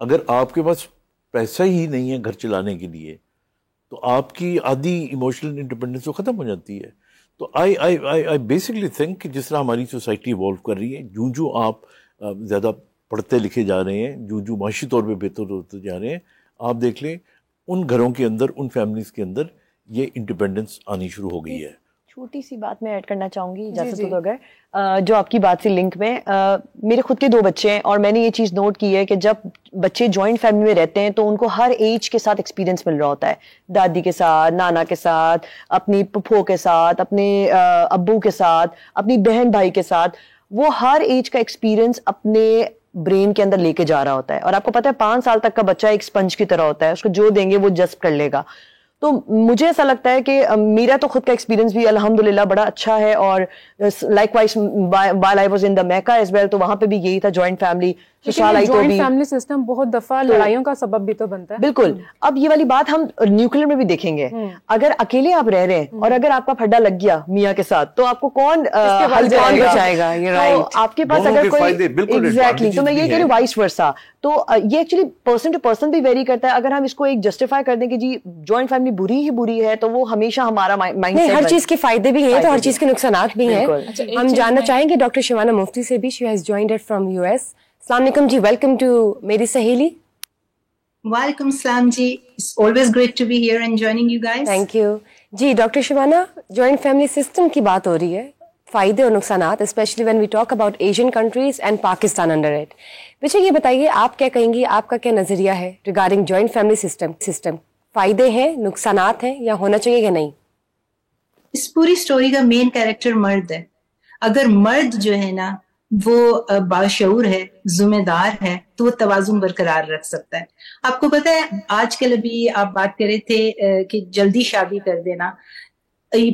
اگر آپ کے پاس پیسہ ہی نہیں ہے گھر چلانے کے لیے تو آپ کی آدھی ایموشنل انڈیپینڈنس تو ختم ہو جاتی ہے. تو آئی بیسکلی تھنک کہ جس طرح ہماری سوسائٹی ایوالو کر رہی ہے, جو آپ زیادہ پڑھتے لکھے جا رہے ہیں, جو معاشی طور پہ بہتر ہوتے جا رہے ہیں, آپ دیکھ لیں ان گھروں کے اندر, ان فیملیز کے اندر یہ انڈیپینڈنس آنی شروع ہو گئی ہے. چھوٹی سی بات میں ایڈ کرنا چاہوں گی اجازت ہو تو اگر, جو آپ کی بات سے لنک میں, میرے خود کے 2 بچے ہیں اور میں نے یہ چیز نوٹ کی ہے کہ جب بچے جوائنٹ فیملی میں رہتے ہیں تو ان کو ہر ایج کے ساتھ ایکسپیرینس مل رہا ہوتا ہے. دادی کے ساتھ, نانا کے ساتھ, اپنی پھپھو کے ساتھ, اپنے ابو کے ساتھ, اپنی بہن بھائی کے ساتھ. وہ ہر ایج کا ایکسپیرینس اپنے برین کے اندر لے کے جا رہا ہوتا ہے. اور آپ کو پتہ ہے 5 سال تک کا بچہ ایک اسپنج کی طرح ہوتا ہے, اس کو جو دیں گے وہ جذب کر لے گا. تو مجھے ایسا لگتا ہے کہ میرا تو خود کا ایکسپیرینس بھی الحمدللہ بڑا اچھا ہے, اور like wise while I was in the Mecca as well, تو وہاں پہ بھی یہی تھا joint family. Joint family system بہت دفعہ لڑائیوں کا سبب بھی تو بنتا ہے. بالکل. اب یہ والی بات ہم نیوکلیر میں بھی دیکھیں گے. اگر اکیلے آپ رہ رہے ہیں اور اگر آپ کا پھڈا لگ گیا میاں کے ساتھ تو آپ کو کون بچائے گا؟ تو آپ کے پاس اگر کوئی ایگزیکٹلی, تو میں یہ کہہ رہی ہوں وائس ورسا. تو یہ ایکچولی پرسن ٹو پرسن بھی ویری کرتا ہے. اگر ہم اس کو ایک جسٹیفائی کر دیں کہ جی جوائنٹ فیملی بری ہی بری ہے, تو وہ ہمیشہ ہمارا مائنڈ سیٹ, ہر چیز کے فائدے بھی ہیں تو ہر چیز کے نقصانات بھی ہیں. ہم جاننا چاہیں گے ڈاکٹر شیوانہ مفتی سے بھی. She has joined it from US. السلام علیکم جی, ویلکم ٹو میری سہیلی. وعلیکم السلام جی, it's always great to be here and joining you guys. Thank you جی. Doctor Shivana, joint family system کی بات ہو رہی ہے, فائدے اور نقصانات, specially when we talk about Asian countries and Pakistan under it. پیچھے یہ بتائیے آپ کیا کہیں گی, آپ کا کیا نظریہ ہے ریگارڈنگ جوائنٹ فیملی سسٹم؟ فائدے ہیں, نقصانات ہیں, یا ہونا چاہیے کہ نہیں؟ اس پوری سٹوری کا مین کیریکٹر مرد ہے. اگر مرد جو ہے نا وہ باشعور ہے, ذمہ دار ہے, تو وہ توازن برقرار رکھ سکتا ہے. آپ کو پتہ ہے آج کل ابھی آپ بات کر رہے تھے کہ جلدی شادی کر دینا.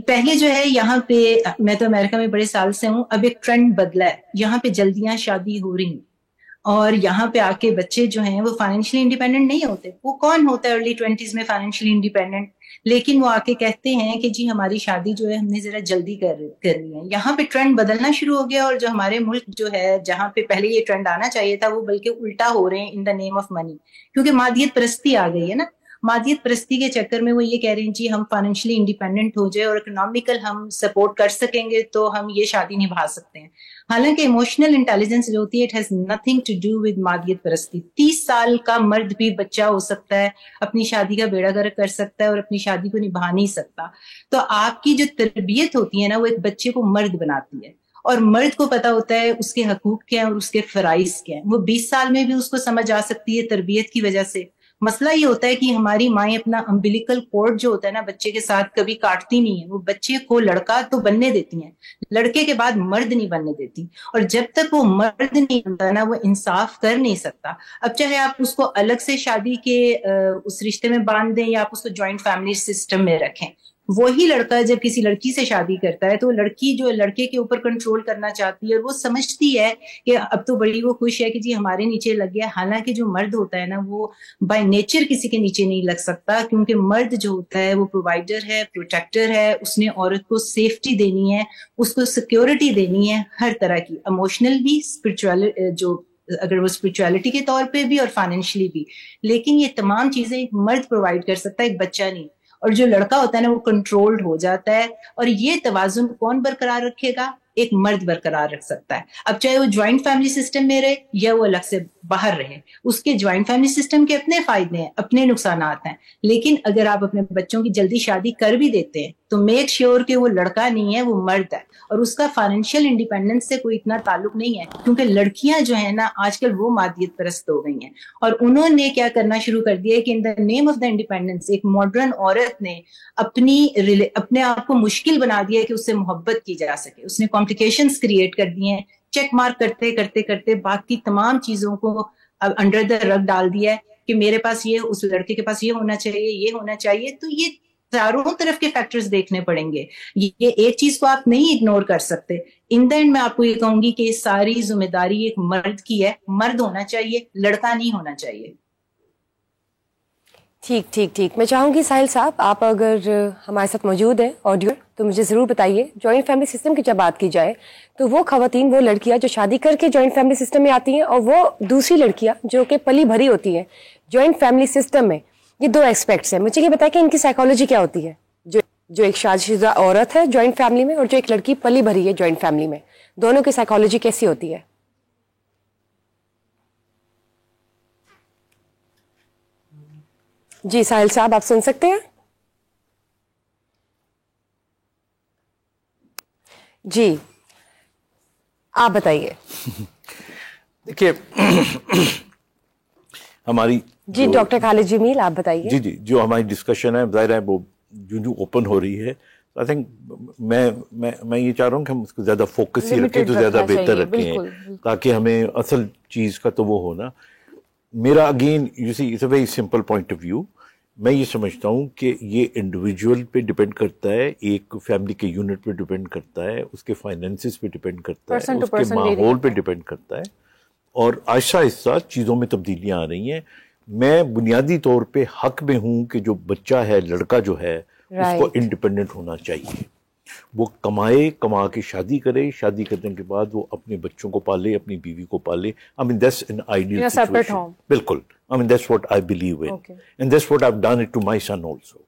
پہلے جو ہے یہاں پہ, میں تو امریکہ میں بڑے سال سے ہوں, اب ایک ٹرینڈ بدلا ہے. یہاں پہ جلدیاں شادی ہو رہی ہیں اور یہاں پہ آ کے بچے جو ہیں وہ فائنینشلی انڈیپینڈنٹ نہیں ہوتے. وہ کون ہوتا ہے ارلی 20s میں فائنینشلی انڈیپینڈنٹ؟ لیکن وہ آ کے کہتے ہیں کہ جی ہماری شادی جو ہے ہم نے ذرا جلدی کرنی ہے. یہاں پہ ٹرینڈ بدلنا شروع ہو گیا, اور جو ہمارے ملک جو ہے جہاں پہ پہلے یہ ٹرینڈ آنا چاہیے تھا وہ بلکہ الٹا ہو رہے ہیں ان دا نیم آف منی, کیونکہ مادیت پرستی آ گئی ہے نا. مادیت پرستی کے چکر میں وہ یہ کہہ رہے ہیں جی ہم فائنینشلی انڈیپینڈنٹ ہو جائے اور اکنامیکل ہم سپورٹ کر سکیں گے تو ہم یہ شادی نبھا سکتے ہیں. حالانکہ ایموشنل انٹیلیجنس جو ہوتی ہے it has nothing to do with مادیت پرستی. 30 سال کا مرد بھی بچہ ہو سکتا ہے, اپنی شادی کا بیڑا گرک کر سکتا ہے اور اپنی شادی کو نبھا نہیں سکتا. تو آپ کی جو تربیت ہوتی ہے نا وہ ایک بچے کو مرد بناتی ہے, اور مرد کو پتا ہوتا ہے اس کے حقوق کیا ہیں اور اس کے فرائض کیا ہیں. وہ 20 سال میں بھی اس کو سمجھ آ سکتی ہے تربیت کی وجہ سے. مسئلہ یہ ہوتا ہے کہ ہماری مائیں اپنا امبلیکل کورڈ جو ہوتا ہے نا بچے کے ساتھ کبھی کاٹتی نہیں ہے. وہ بچے کو لڑکا تو بننے دیتی ہیں, لڑکے کے بعد مرد نہیں بننے دیتی. اور جب تک وہ مرد نہیں بنتا نا وہ انصاف کر نہیں سکتا. اب چاہے آپ اس کو الگ سے شادی کے اس رشتے میں باندھ دیں یا آپ اس کو جوائنٹ فیملی سسٹم میں رکھیں, وہی لڑکا جب کسی لڑکی سے شادی کرتا ہے تو لڑکی جو لڑکے کے اوپر کنٹرول کرنا چاہتی ہے, اور وہ سمجھتی ہے کہ اب تو بڑی وہ خوش ہے کہ جی ہمارے نیچے لگ گیا. حالانکہ جو مرد ہوتا ہے نا وہ بائی نیچر کسی کے نیچے نہیں لگ سکتا, کیونکہ مرد جو ہوتا ہے وہ پرووائڈر ہے, پروٹیکٹر ہے. اس نے عورت کو سیفٹی دینی ہے, اس کو سیکیورٹی دینی ہے ہر طرح کی, ایموشنل بھی, اسپرچوئل جو اگر وہ اسپرچویلٹی کے طور پہ بھی اور فائنینشلی بھی. لیکن یہ تمام چیزیں ایک مرد پرووائڈ کر سکتا ہے, ایک بچہ نہیں. اور جو لڑکا ہوتا ہے نا وہ کنٹرولڈ ہو جاتا ہے, اور یہ توازن کون برقرار رکھے گا؟ ایک مرد برقرار رکھ سکتا ہے. اب چاہے وہ جوائنٹ فیملی سسٹم میں رہے یا وہ الگ سے باہر رہے, اس کے جوائنٹ فیملی سسٹم کے اپنے فائدے ہیں, اپنے نقصانات ہیں. لیکن اگر آپ اپنے بچوں کی جلدی شادی کر بھی دیتے ہیں تو میک شیور کہ وہ لڑکا نہیں ہے, وہ مرد ہے, اور اس کا فائنینشیل انڈیپینڈنس سے کوئی اتنا تعلق نہیں ہے. کیونکہ لڑکیاں جو ہیں نا آج کل وہ مادیت پرست ہو گئی ہیں, اور انہوں نے کیا کرنا شروع کر دیا ہے کہ ان دا نیم آف دا انڈیپینڈنس ایک ماڈرن عورت نے اپنے آپ کو مشکل بنا دیا ہے کہ اس سے محبت کی جا سکے. اس نے کمپلیکیشنز کریٹ کر دی ہیں چیک مارک کرتے کرتے کرتے باقی تمام چیزوں کو انڈر دا رگ ڈال دیا ہے کہ میرے پاس یہ, اس لڑکے کے پاس یہ ہونا چاہیے, یہ ہونا چاہیے. تو یہ چاروں طرف کے فیکٹرز دیکھنے پڑیں گے. یہ ایک چیز کو آپ نہیں اگنور کر سکتے. ان دا اینڈ میں آپ کو یہ کہوں گی کہ یہ ساری ذمہ داری ایک مرد کی ہے. مرد ہونا چاہیے, لڑکا نہیں ہونا چاہیے. ٹھیک ٹھیک ٹھیک. میں چاہوں گی ساحل صاحب, آپ اگر ہمارے ساتھ موجود ہیں آڈیو, تو مجھے ضرور بتائیے, جوائنٹ فیملی سسٹم کی جب بات کی جائے تو وہ خواتین, وہ لڑکیاں جو شادی کر کے جوائنٹ فیملی سسٹم میں آتی ہیں, اور وہ دوسری لڑکیاں جو کہ پلی بھری ہوتی ہیں جوائنٹ فیملی سسٹم میں, یہ دو ایسپیکٹس ہیں. مجھے یہ بتائیں کہ ان کی سائیکالوجی کیا ہوتی ہے, جو ایک شادی شدہ عورت ہے جوائنٹ فیملی میں, اور جو ایک لڑکی پلی بھری ہے جوائنٹ فیملی میں, دونوں کی سائیکالوجی کیسی ہوتی ہے؟ جی ساحل صاحب, آپ سن سکتے ہیں؟ جی آپ بتائیے. دیکھیے ہماری جی ڈاکٹر خالد جمیل, آپ بتائیے. جی جو ہماری ڈسکشن ہے, ظاہر ہے وہ جو اوپن ہو رہی ہے. آئی تھنک میں یہ چاہ رہا ہوں کہ ہم اس کو زیادہ فوکس ہی رکھیں تو زیادہ بہتر رکھیں, تاکہ ہمیں اصل چیز کا تو وہ ہونا. میرا again you see it's a very simple point of view. میں یہ سمجھتا ہوں کہ یہ انڈیویجول پہ ڈپینڈ کرتا ہے, ایک فیملی کے یونٹ پہ ڈپینڈ کرتا ہے, اس کے فائنینسز پہ ڈپینڈ کرتا ہے, اس کے ماحول پہ ڈپینڈ کرتا ہے, اور آہستہ آہستہ چیزوں میں تبدیلیاں آ رہی ہیں. میں بنیادی طور پہ حق میں ہوں کہ جو بچہ ہے, لڑکا جو ہے, اس کو انڈیپینڈنٹ ہونا چاہیے. وہ کمائے, کما کے شادی کرے, شادی کرنے کے بعد وہ اپنے بچوں کو پالے, اپنی بیوی کو پالے. I mean that's an ideal situation. بالکل. I mean that's what I believe in. Okay. And that's what I've done it to my son also.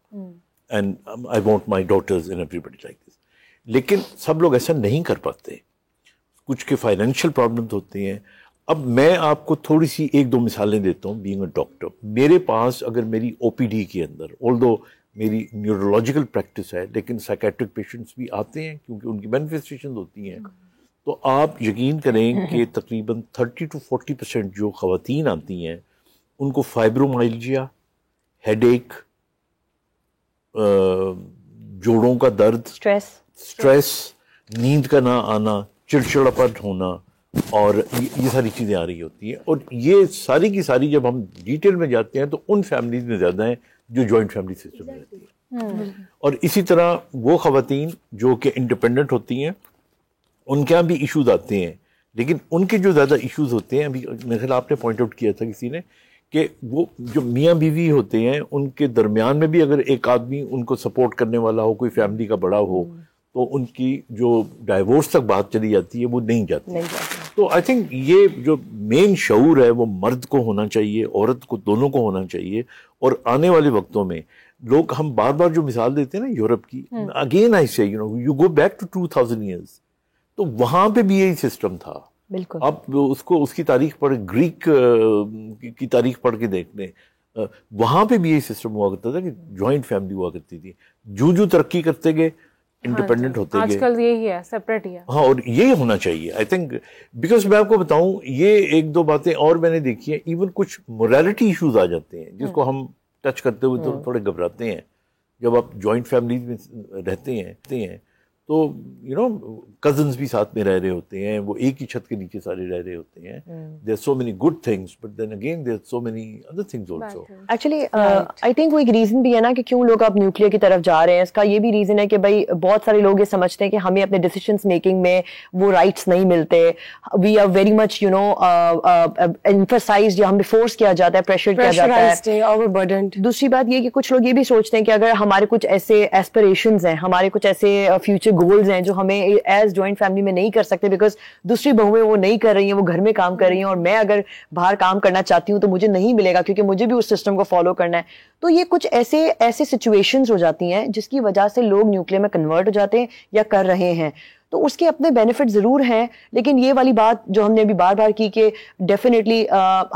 And I want my daughters and everybody like this. لیکن سب لوگ ایسا نہیں کر پاتے, کچھ کے financial problems ہوتے ہیں. اب میں آپ کو تھوڑی سی ایک دو مثالیں دیتا ہوں. بینگ اے ڈاکٹر, میرے پاس اگر میری او پی ڈی کے اندر, آلدو میری نیورولوجیکل پریکٹس ہے, لیکن سائیکیٹرک پیشنٹس بھی آتے ہیں کیونکہ ان کی مینیفیسٹیشن ہوتی ہیں, تو آپ یقین کریں کہ تقریباً 30 to 40% جو خواتین آتی ہیں ان کو فائبرومائلجیا, ہیڈ ایک, جوڑوں کا درد, سٹریس, نیند کا نہ آنا, چڑچڑاپن ہونا, اور یہ ساری چیزیں آ رہی ہوتی ہیں. اور یہ ساری کی ساری جب ہم ڈیٹیل میں جاتے ہیں تو ان فیملیز میں زیادہ ہیں جو جوائنٹ فیملی سسٹم میں رہتی ہیں. اور اسی طرح وہ خواتین جو کہ انڈیپینڈنٹ ہوتی ہیں, ان کے یہاں بھی ایشوز آتے ہیں, لیکن ان کے جو زیادہ ایشوز ہوتے ہیں, ابھی میرے خیال آپ نے پوائنٹ آؤٹ کیا تھا کسی نے, کہ وہ جو میاں بیوی ہوتے ہیں ان کے درمیان میں بھی اگر ایک آدمی ان کو سپورٹ کرنے والا ہو, کوئی فیملی کا بڑا ہو, تو ان کی جو ڈائیورس تک بات چلی جاتی ہے وہ نہیں جاتی. تو آئی تھنک یہ جو مین شعور ہے وہ مرد کو ہونا چاہیے, عورت کو, دونوں کو ہونا چاہیے. اور آنے والے وقتوں میں لوگ, ہم بار بار جو مثال دیتے ہیں نا یورپ کی, again I say you go back to 2000 years, تو وہاں پہ بھی یہی سسٹم تھا. بالکل. اب اس کی تاریخ پڑھ, گریک کی تاریخ پڑھ کے دیکھ لیں, وہاں پہ بھی یہی سسٹم ہوا کرتا تھا کہ جوائنٹ فیملی ہوا کرتی تھی. جو ترقی کرتے گئے انڈیپینڈنٹ ہوتے گئے. آج کل یہی ہے, سیپریٹ ہی ہے. ہاں, اور یہی ہونا چاہیے آئی تھنک, بیکاز میں آپ کو بتاؤں یہ ایک دو باتیں اور میں نے دیکھی ہیں, ایون کچھ موریلٹی ایشوز آ جاتے ہیں جس کو ہم ٹچ کرتے ہوئے تھوڑے گھبراتے ہیں. جب آپ جوائنٹ فیملیز میں رہتے ہیں تو یو نو کزنس بھی ساتھ میں رہ رہے ہوتے ہیں, وہ ایک ہی چھت کے نیچے سارے رہ رہے ہوتے ہیں. there are so many good things but then again there are so many other things also. Actually I think وہ ایک ریزن بھی ہے نا کہ کیوں لوگ اب نیوکلیئر کی طرف جا رہے ہیں. اس کا یہ بھی ریزن ہے کہ بھائی بہت سارے لوگ یہ سمجھتے ہیں کہ ہمیں اپنے ڈیسیشنز میکنگ میں وہ رائٹس نہیں ملتے. We are very much you know emphasized, یا ہمیں فورس کیا جاتا ہے, پریشر کیا جاتا ہے. دوسری بات یہ کہ کچھ لوگ یہ بھی سوچتے ہیں کہ اگر ہمارے کچھ ایسے ایسپریشنز ہیں, ہمارے کچھ ایسے فیوچر گولز ہیں جو ہمیں ایز جوائنٹ فیملی میں نہیں کر سکتے, بیکاز دوسری بہویں وہ نہیں کر رہی ہیں, وہ گھر میں کام کر رہی ہیں, اور میں اگر باہر کام کرنا چاہتی ہوں تو مجھے نہیں ملے گا کیونکہ مجھے بھی اس سسٹم کو فالو کرنا ہے. تو یہ کچھ ایسے سچویشنز ہو جاتی ہیں جس کی وجہ سے لوگ نیوکلیئر میں کنورٹ ہو جاتے ہیں یا کر رہے ہیں. تو اس کے اپنے بینیفٹ ضرور ہیں, لیکن یہ والی بات جو ہم نے ابھی بار بار کی کہ ڈیفینیٹلی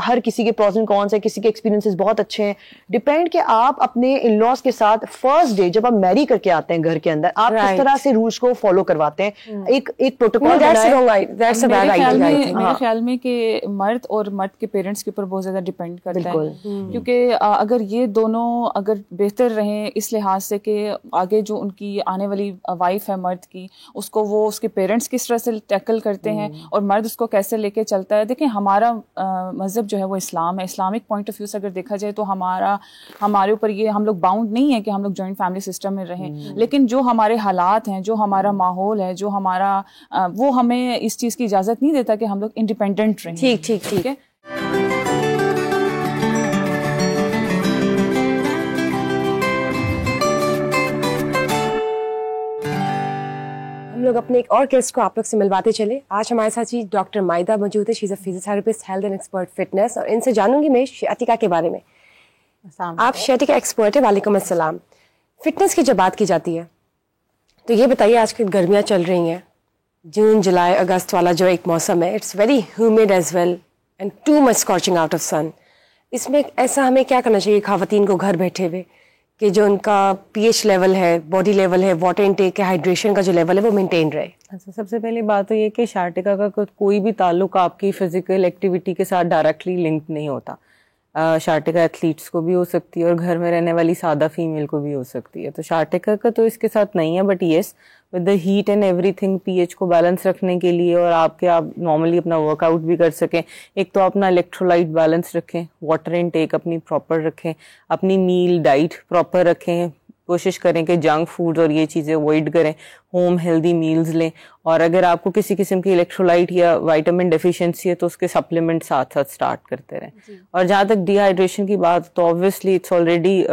ہر کسی کے پروز اینڈ کونس ہیں, کسی کے ایکسپیرینسز بہت اچھے ہیں. ڈپینڈ کہ آپ اپنے ان لاز کے ساتھ فرسٹ ڈے جب آپ میری کر کے آتے ہیں گھر کے اندر, آپ کس طرح سے رولس کو فالو کرواتے ہیں. ایک پروٹوکول میرے خیال میں کہ مرد اور مرد کے پیرنٹس کے اوپر بہت زیادہ ڈپینڈ کرتا ہے, کیونکہ اگر یہ دونوں اگر بہتر رہیں اس لحاظ سے کہ آگے جو ان کی آنے والی وائف ہے مرد کی, اس کو وہ وہ اس کے پیرنٹس کس طرح سے ٹیکل کرتے ہیں اور مرد اس کو کیسے لے کے چلتا ہے. دیکھیں ہمارا مذہب جو ہے وہ اسلام ہے. اسلامک پوائنٹ آف ویو سے اگر دیکھا جائے تو ہمارے اوپر یہ ہم لوگ باؤنڈ نہیں ہے کہ ہم لوگ جوائنٹ فیملی سسٹم میں رہیں, لیکن جو ہمارے حالات ہیں, جو ہمارا ماحول ہے, جو ہمارا وہ ہمیں اس چیز کی اجازت نہیں دیتا کہ ہم لوگ انڈیپینڈنٹ رہیں. ٹھیک ہے. ہم لوگ اپنے ایک اور گیسٹ کو آپ لوگ سے ملواتے چلے. آج ہمارے ساتھ جی ڈاکٹر مائدہ موجود ہے. She is a physiotherapist, health and expert fitness, اور ان سے جانوں گی میں شیاٹیکا کے بارے میں. آپ شیاٹیکا ایکسپرٹ ہے. وعلیکم السلام. فٹنس کی جب بات کی جاتی ہے تو یہ بتائیے, آج کل گرمیاں چل رہی ہیں, جون جولائی اگست والا جو ایک موسم ہے, it's very humid as well and too much scorching out of sun. اس میں ایسا ہمیں کیا کرنا چاہیے خواتین کو گھر بیٹھے ہوئے کہ جو ان کا پی ایچ لیول ہے, باڈی لیول ہے, واٹر انٹیک ہے, ہائیڈریشن کا جو لیول ہے وہ مینٹین رہے؟ اچھا, سب سے پہلی بات تو یہ کہ شیاٹیکا کا کوئی بھی تعلق آپ کی فزیکل ایکٹیویٹی کے ساتھ ڈائریکٹلی لنک نہیں ہوتا. شیاٹیکا ایتھلیٹس کو بھی ہو سکتی ہے اور گھر میں رہنے والی سادہ فیمیل کو بھی ہو سکتی ہے. تو شیاٹیکا کا تو اس کے ساتھ نہیں ہے, but yes with the heat and everything P H کو بیلنس رکھنے کے لیے اور آپ نارملی اپنا ورک آؤٹ بھی کر سکیں. ایک تو اپنا الیکٹرولائٹ بیلنس رکھیں, واٹر انٹیک اپنی پراپر رکھیں, اپنی میل ڈائٹ پراپر رکھیں, کوشش کریں کہ جنک فوڈ اور یہ چیزیں اوائڈ کریں, ہوم ہیلدی میلز لیں. اور اگر آپ کو کسی قسم کی الیکٹرولائٹ یا وائٹامن ڈیفیشنسی ہے تو اس کے سپلیمنٹ ساتھ ساتھ اسٹارٹ کرتے رہیں. اور جہاں تک ڈی ہائیڈریشن کی بات, تو obviously it's already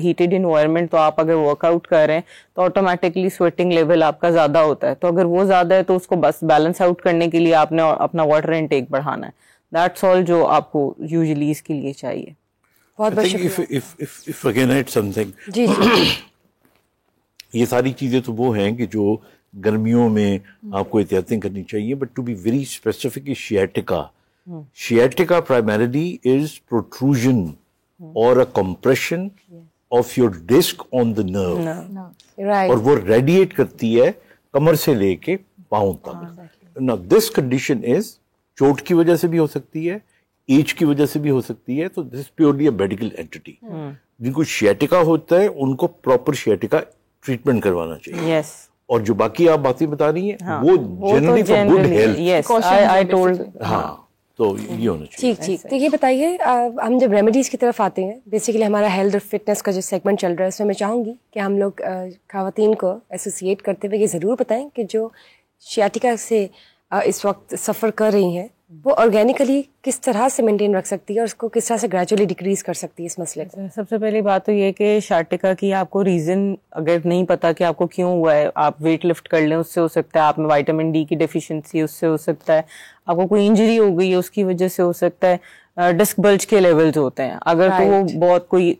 heated environment, تو آپ اگر ورک آؤٹ کر رہے ہیں تو آٹومیٹکلی سویٹنگ لیول آپ کا زیادہ ہوتا ہے. تو اگر وہ زیادہ ہے تو اس کو بس بیلنس آؤٹ کرنے کے لیے آپ نے اپنا واٹر انٹیک بڑھانا ہے. دیٹس آل جو آپ کو یوزلی اس کے لیے چاہیے. بہت بہت شکریہ. جی یہ ساری چیزیں تو وہ ہیں کہ جو گرمیوں میں آپ کو احتیاطیں کرنی چاہیے. But to be very specific, sciatica primarily is protrusion or a compression of your disc on the nerve, اور وہ ریڈیٹ کرتی ہے کمر سے لے کے پاؤں تک. Now this condition is چوٹ کی وجہ سے بھی ہو سکتی ہے, ایج کی وجہ سے بھی ہو سکتی ہے. تو this is purely a medical entity. جن کو شیاٹیکا ہوتا ہے ان کو پراپر شیاٹیکا ٹریٹمنٹ کروانا چاہیے. یس. اور جو باقی آپ باتیں بتا رہی ہیں وہ generally for good health. Yes, I told. ہاں, تو یہ ہونا چاہیے. ٹھیک. تو یہ بتائیے, ہم جب ریمیڈیز کی طرف آتے ہیں, بیسیکلی ہمارا ہیلتھ اور فٹنس کا جو سیگمنٹ چل رہا ہے اس میں چاہوں گی کہ ہم لوگ خواتین کو ایسوسیٹ کرتے ہوئے یہ ضرور بتائیں کہ جو شیاٹیکا سے اس وقت سفر کر رہی ہیں وہ آرگینکلی کس طرح سے مینٹین رکھ سکتی ہے اور اس کو کس طرح سے گریجولی ڈیکریز کر سکتی ہے اس مسئلے کو. سب سے پہلی بات تو یہ کہ شیاٹیکا کی آپ کو ریزن اگر نہیں پتا کہ آپ کو کیوں ہوا ہے, آپ ویٹ لفٹ کر لیں, اس سے ہو سکتا ہے. آپ میں وائٹامن ڈی کی ڈیفیشنسی, اس سے ہو سکتا ہے. آپ کو کوئی انجری ہو گئی ہے, اس کی وجہ سے ہو سکتا ہے. ڈسک بلج کے لیولز ہوتے ہیں, اگر تو وہ بہت کوئی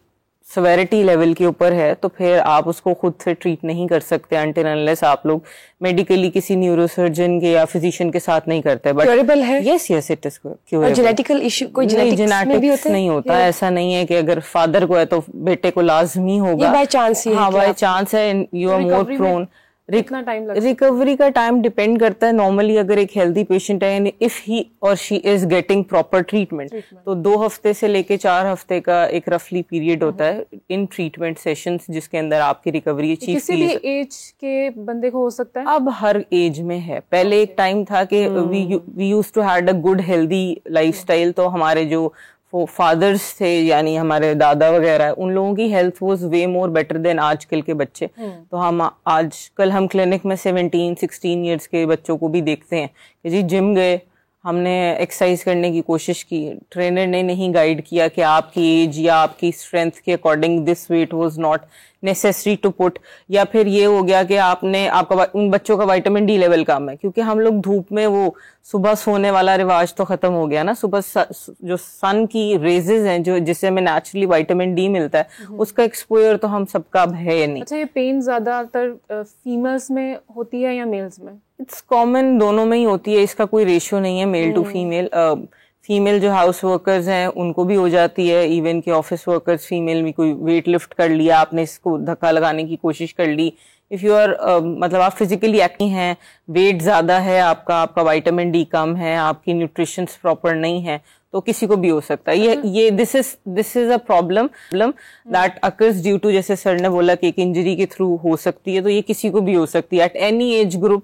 سویرٹی لیول کے اوپر ہے تو پھر آپ اس کو خود سے ٹریٹ نہیں کر سکتے انٹل انلیس آپ لوگ میڈیکلی کسی نیورو سرجن کے یا فزیشین کے ساتھ نہیں کرتے. بٹ کیوریبل ہے. Yes yes it is curable. Genetical issue کوئی جینیٹکس نہیں ہوتا, ایسا نہیں ہے کہ اگر فادر کو ہے تو بیٹے کو لازمی ہوگا. By chance. ہاں بائی چانس ہے. You are more prone. Recovery کا ٹائم ڈپینڈ کرتا ہے. نارملی اگر ایک ہیلدی پیشنٹ ہے, if he or she is getting proper treatment, تو 2 ہفتے سے لے کے 4 ہفتے کا ایک رفلی پیریڈ ہوتا ہے ان ٹریٹمنٹ سیشنز جس کے اندر آپ کی ریکوری اچیو کسی بھی ایج کے بندے کو ہو سکتا ہے. اب ہر ایج میں ہے. پہلے ایک ٹائم تھا کہ we use to had a good healthy lifestyle, تو ہمارے جو فادرز تھے یعنی ہمارے دادا وغیرہ, ان لوگوں کی health was way more better than آج کل کے بچے. تو ہم آج کل ہم کلینک میں 17-16 ایئرس کے بچوں کو بھی دیکھتے ہیں کہ جی جم گئے, ہم نے ایکسرسائز کرنے کی کوشش کی, ٹرینر نے نہیں گائیڈ کیا کہ آپ کی ایج یا آپ کی اسٹرینتھ کے according this weight was not necessary to put, یا پھر یہ ہو گیا کہ آپ کا ان بچوں کا وائٹامن ڈی لیول کم ہے, کیونکہ ہم لوگ دھوپ میں وہ صبح سونے والا رواج تو ختم ہو گیا نا. صبح جو سن کی ریزز ہیں جو جس سے ہمیں نیچرلی وائٹامن ڈی ملتا ہے, اس کا ایکسپوئر تو ہم سب کا اب ہے نہیں. اچھا, یہ پین زیادہ تر فیمیلز میں ہوتی ہے یا میلز میں؟ اٹس کامن, دونوں میں ہی ہوتی ہے, اس کا کوئی ریشو نہیں ہے میل ٹو فیمیل. فیمیل جو ہاؤس ورکرز ہیں ان کو بھی ہو جاتی ہے, ایون کہ آفس ورکرز فیمیل میں کوئی ویٹ لفٹ کر لیا آپ نے, اس کو دھکا لگانے کی کوشش کر لی, اف یو آر مطلب آپ فزیکلی ایکٹیو ہیں, ویٹ زیادہ ہے آپ کا وائٹامن ڈی کم ہے, آپ کی نیوٹریشنس پراپر نہیں ہے, تو کسی کو بھی ہو سکتا ہے. یہ this is a problem that occurs due to, جیسے سر نے بولا کہ ایک انجری کے تھرو ہو سکتی ہے, تو یہ کسی کو بھی ہو سکتی ہے at any age group,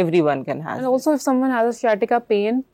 everyone can have. And also if someone has a sciatica pain,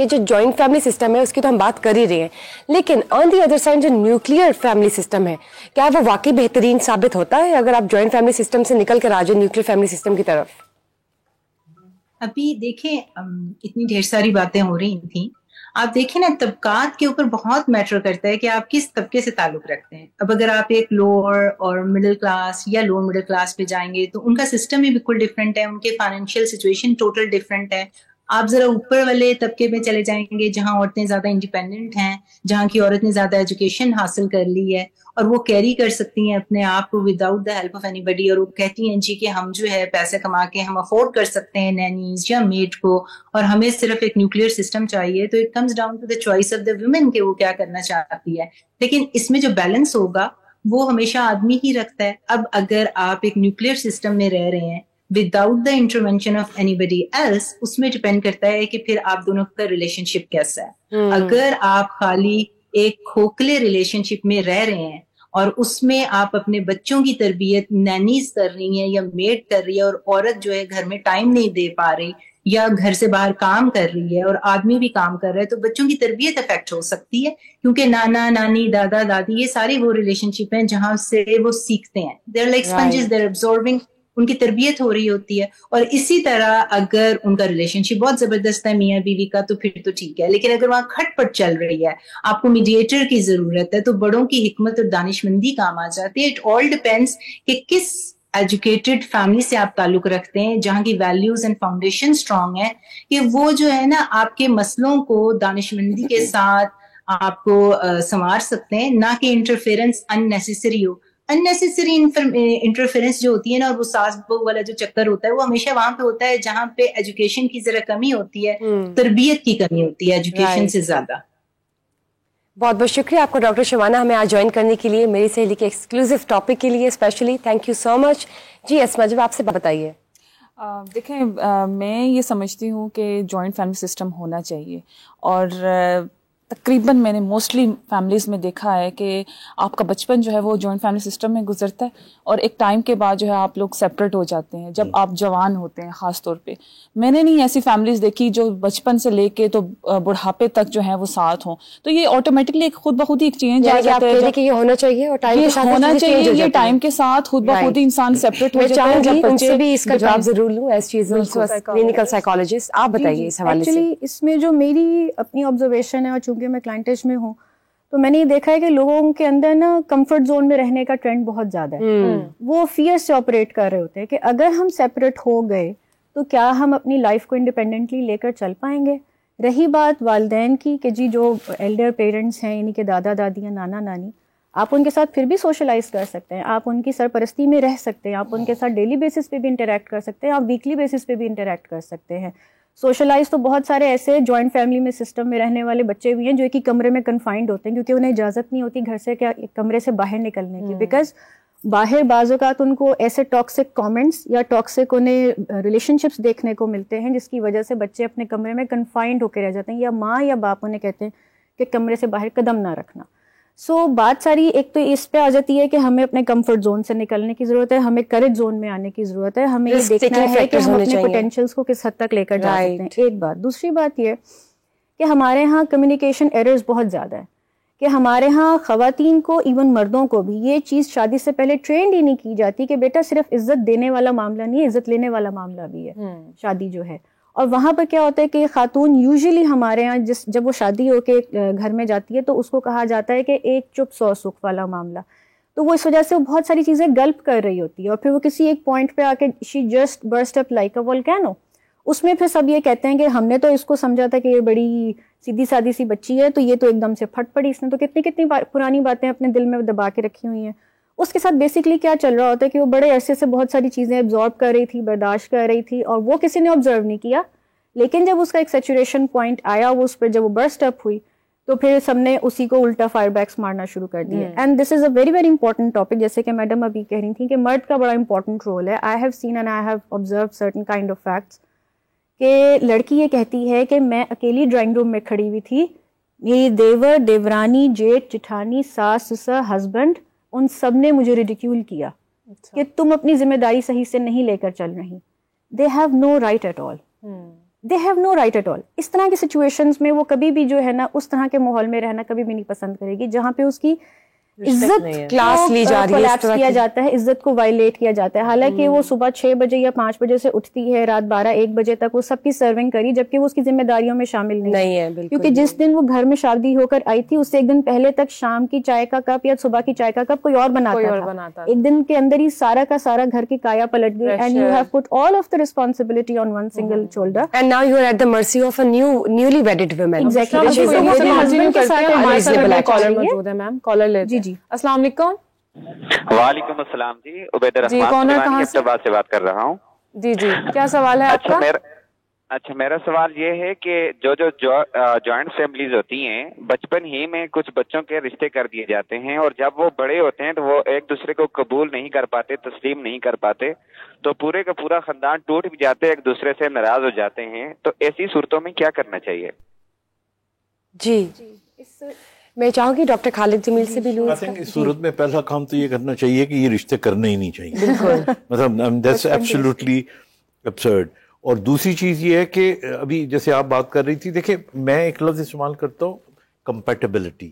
کہ جو جوائنٹ فیملی سسٹم ہے اس کی تو ہم بات کر ہی رہے ہیں, لیکن آن دی ادر سائڈ جو نیوکلیئر فیملی سسٹم ہے, کیا وہ واقعی بہترین ثابت ہوتا ہے اگر آپ جوائنٹ فیملی سسٹم سے نکل کر آ جائیں نیوکلیئر فیملی سسٹم کی طرف؟ ابھی دیکھیں اتنی ڈھیر ساری باتیں ہو رہی تھیں, آپ دیکھیں نا طبقات کے اوپر بہت میٹر کرتا ہے کہ آپ کس طبقے سے تعلق رکھتے ہیں. اب اگر آپ ایک لوور اور مڈل کلاس یا لوور مڈل کلاس پہ جائیں گے تو ان کا سسٹم بھی بالکل ڈفرینٹ ہے, ان کے فائنینشیل سچویشن ٹوٹل ڈفرینٹ ہے. آپ ذرا اوپر والے طبقے میں چلے جائیں گے جہاں عورتیں زیادہ انڈیپینڈنٹ ہیں, جہاں کی عورت نے زیادہ ایجوکیشن حاصل کر لی ہے اور وہ کیری کر سکتی ہیں اپنے آپ کو without the help of anybody, اور وہ کہتی ہیں جی کہ ہم جو ہے پیسے کما کے ہم افورڈ کر سکتے ہیں نینیز یا میڈ کو, اور ہمیں صرف ایک نیوکلیئر سسٹم چاہیے. تو it comes down to the choice of the women کہ وہ کیا کرنا چاہتی ہے. لیکن اس میں جو بیلنس ہوگا وہ ہمیشہ آدمی ہی رکھتا ہے. اب اگر آپ ایک نیوکلیئر سسٹم میں رہ رہے ہیں without the intervention of anybody else, اس میں ڈپینڈ کرتا ہے کہ پھر آپ دونوں کا ریلیشن شپ کیسا ہے. اگر آپ خالی ایک کھوکھلے ریلیشن شپ میں رہ رہے ہیں اور اس میں آپ اپنے بچوں کی تربیت نینیز کر رہی ہیں یا میڈ کر رہی ہے, اور عورت جو ہے گھر میں ٹائم نہیں دے پا رہی یا گھر سے باہر کام کر رہی ہے اور آدمی بھی کام کر رہا ہے, تو بچوں کی تربیت افیکٹ ہو سکتی ہے, کیونکہ نانا نانی دادا دادی یہ ساری وہ ریلیشن شپ ہیں جہاں سے وہ سیکھتے ہیں. They are like sponges, they are absorbing, ان کی تربیت ہو رہی ہوتی ہے. اور اسی طرح اگر ان کا ریلیشن شپ بہت زبردست ہے میاں بیوی کا تو پھر تو ٹھیک ہے, لیکن اگر وہاں کھٹ پٹ چل رہی ہے, آپ کو میڈیٹر کی ضرورت ہے, تو بڑوں کی حکمت اور دانش مندی کام آ جاتی ہے. اٹ آل ڈپینڈس کہ کس ایجوکیٹڈ فیملی سے آپ تعلق رکھتے ہیں جہاں کی ویلیوز اینڈ فاؤنڈیشن اسٹرانگ ہے, کہ وہ جو ہے نا آپ کے مسئلوں کو دانش مندی کے ساتھ آپ کو سنوار سکتے ہیں, نہ کہ انٹرفیئرنس اننیسیسری ہو. اننیسیسری انٹرفیئرنس جو ہوتی ہے نا, اور وہ ساس بہو والا جو چکر ہوتا ہے, وہ ہمیشہ وہاں پہ ہوتا ہے جہاں پہ ایجوکیشن کی ذرا کمی ہوتی ہے, تربیت کی کمی ہوتی ہے ایجوکیشن سے زیادہ. بہت بہت شکریہ آپ کو ڈاکٹر شبانہ ہمیں آج جوائن کرنے کے لیے, میری سہیلی کے ایکسکلوزیو ٹاپک کے لیے اسپیشلی. تھینک یو سو مچ. جی اسما جب آپ سے بتائیے. دیکھیں میں یہ سمجھتی ہوں کہ جوائنٹ فیملی سسٹم ہونا چاہیے, اور تقریباً میں نے موسٹلی فیملیز میں دیکھا ہے کہ آپ کا بچپن جو ہے وہ جوائنٹ فیملی سسٹم میں گزرتا ہے, اور ایک ٹائم کے بعد جو ہے آپ لوگ سیپریٹ ہو جاتے ہیں جب آپ جوان ہوتے ہیں. خاص طور پہ میں نے نہیں ایسی فیملیز دیکھی جو بچپن سے لے کے تو بڑھاپے تک جو ہے وہ ساتھ ہوں, تو یہ آٹومیٹکلی خود بخود ہی ایک چینج آ جاتا ہے کہ یہ ہونا چاہیے اور ٹائم کے ساتھ ہونا چاہیے, یہ ٹائم کے ساتھ خود بخود ہی انسان سیپریٹ ہو جاتا ہے. جب بچے بھی اس کا جواب ضرور لوں ایز چیز کلینکل سائیکالوجسٹ, آپ بتائیے اس حوالے سے. ایکچولی اس میں جو میری اپنی آبزرویشن ہے, اور چونکہ میں کلائنٹیج میں ہوں, تو میں نے یہ دیکھا ہے کہ لوگوں کے اندر نا کمفرٹ زون میں رہنے کا ٹرینڈ بہت زیادہ ہے. وہ فیئر سے آپریٹ کر رہے ہوتے ہیں کہ اگر ہم سیپریٹ ہو گئے تو کیا ہم اپنی لائف کو انڈیپینڈنٹلی لے کر چل پائیں گے. رہی بات والدین کی کہ جی جو ایلڈر پیرنٹس ہیں یعنی کہ دادا دادی یا نانا نانی, آپ ان کے ساتھ پھر بھی سوشلائز کر سکتے ہیں, آپ ان کی سرپرستی میں رہ سکتے ہیں, آپ ان کے ساتھ ڈیلی بیسس پہ بھی انٹریکٹ کر سکتے ہیں, آپ ویکلی بیسس پہ بھی انٹریکٹ کر سکتے ہیں. سوشلائز تو بہت سارے ایسے جوائنٹ فیملی میں سسٹم میں رہنے والے بچے بھی ہیں جو ایک ہی کمرے میں کنفائنڈ ہوتے ہیں, کیونکہ انہیں اجازت نہیں ہوتی گھر سے کیا کمرے سے باہر نکلنے کی, بیکاز باہر بعض اوقات ان کو ایسے ٹاکسک کامنٹس یا ٹاکسک انہیں ریلیشن شپس دیکھنے کو ملتے ہیں جس کی وجہ سے بچے اپنے کمرے میں کنفائنڈ ہو کے رہ جاتے ہیں, یا ماں یا باپ انہیں کہتے ہیں کہ کمرے سے باہر قدم نہ رکھنا. سو بات ساری ایک تو اس پہ آ جاتی ہے کہ ہمیں اپنے کمفرٹ زون سے نکلنے کی ضرورت ہے, ہمیں کریج زون میں آنے کی ضرورت ہے, ہمیں یہ دیکھنا ہے کہ ہم اپنے پوٹینشیلس کو کس حد تک لے کر جا سکتے ہیں. ایک بات. دوسری بات یہ کہ ہمارے ہاں کمیونیکیشن ایررز بہت زیادہ ہے, کہ ہمارے ہاں خواتین کو ایون مردوں کو بھی یہ چیز شادی سے پہلے ٹرینڈ ہی نہیں کی جاتی کہ بیٹا صرف عزت دینے والا معاملہ نہیں ہے, عزت لینے والا معاملہ بھی ہے شادی جو ہے. اور وہاں پر کیا ہوتا ہے کہ خاتون یوزلی ہمارے ہاں جب وہ شادی ہو کے گھر میں جاتی ہے تو اس کو کہا جاتا ہے کہ ایک چپ 100 سکھ والا معاملہ, تو وہ اس وجہ سے وہ بہت ساری چیزیں گلپ کر رہی ہوتی ہے, اور پھر وہ کسی ایک پوائنٹ پہ آ کے she just burst up like a volcano. اس میں پھر سب یہ کہتے ہیں کہ ہم نے تو اس کو سمجھا تھا کہ یہ بڑی سیدھی سادی سی بچی ہے, تو یہ تو ایک دم سے پھٹ پڑی, اس نے تو کتنی پرانی باتیں اپنے دل میں دبا کے رکھی ہوئی ہیں. اس کے ساتھ بیسکلی کیا چل رہا ہوتا ہے کہ وہ بڑے عرصے سے بہت ساری چیزیں ابزارب کر رہی تھی, برداشت کر رہی تھی, اور وہ کسی نے آبزرو نہیں کیا, لیکن جب اس کا ایک سیچوریشن پوائنٹ آیا, وہ اس پہ جب وہ برسٹ اپ ہوئی, تو پھر سب نے اسی کو الٹا فائر بیکس مارنا شروع کر دیا. And this is a very very important topic, جیسے کہ میڈم ابھی کہہ رہی تھیں کہ مرد کا بڑا امپورٹنٹ رول ہے. I have seen and I have observe certain kind of facts کہ لڑکی یہ کہتی ہے کہ میں اکیلی ڈرائنگ روم میں کھڑی ہوئی تھی, میری دیور دیورانی جیٹھ جٹھانی ساس سسر ہسبینڈ ان سب نے مجھے ریڈیکیول کیا کہ تم اپنی ذمہ داری صحیح سے نہیں لے کر چل رہی. They have no right at all. They have no right at all. اس طرح کی سچویشنز میں وہ کبھی بھی جو ہے نا اس طرح کے ماحول میں رہنا کبھی بھی نہیں پسند کرے گی جہاں پہ اس کی عزت کلاس لی جا رہی ہے, کولیپس کیا جاتا ہے, عزت کو وائلیٹ کیا جاتا ہے. حالانکہ وہ صبح 6 بجے یا 5 بجے سے اٹھتی ہے, رات 12-1 بجے تک وہ سب کی سرونگ کری, جبکہ وہ اس کی ذمہ داریوں میں شامل نہیں ہے. کیونکہ جس دن وہ گھر میں شادی ہو کر آئی تھی اس سے ایک دن پہلے تک شام کی چائے کا کپ یا صبح کی چائے کا کپ کوئی اور بناتا تھا. ایک دن کے اندر ہی سارا کا سارا گھر کی کایا پلٹ گئی. And you have put all of the responsibility on one single shoulder. And now you are at the mercy of a newly wedded women. جی جی السلام علیکم. وعلیکم السلام جی, عبید الرحمان حیدرآباد سے بات کر رہا ہوں. جی جی کیا سوال ہے آپ کا؟ اچھا میرا سوال یہ ہے کہ جو جوائنٹ فیملیز ہوتی ہیں بچپن ہی میں کچھ بچوں کے رشتے کر دیے جاتے ہیں اور جب وہ بڑے ہوتے ہیں تو وہ ایک دوسرے کو قبول نہیں کر پاتے, تسلیم نہیں کر پاتے, تو پورے کا پورا خاندان ٹوٹ بھی جاتے, ایک دوسرے سے ناراض ہو جاتے ہیں. تو ایسی صورتوں میں کیا کرنا چاہیے؟ جی میں چاہوں گی ڈاکٹر خالد جمیل سے بھی لوں. اس صورت میں پہلا کام تو یہ کرنا چاہیے کہ یہ رشتے کرنے ہی نہیں چاہیے, مطلب دیٹس ایبسولوٹلی ابسرڈ. اور دوسری چیز یہ ہے کہ ابھی جیسے آپ بات کر رہی تھی, دیکھیں میں ایک لفظ استعمال کرتا ہوں, کمپیٹیبلٹی.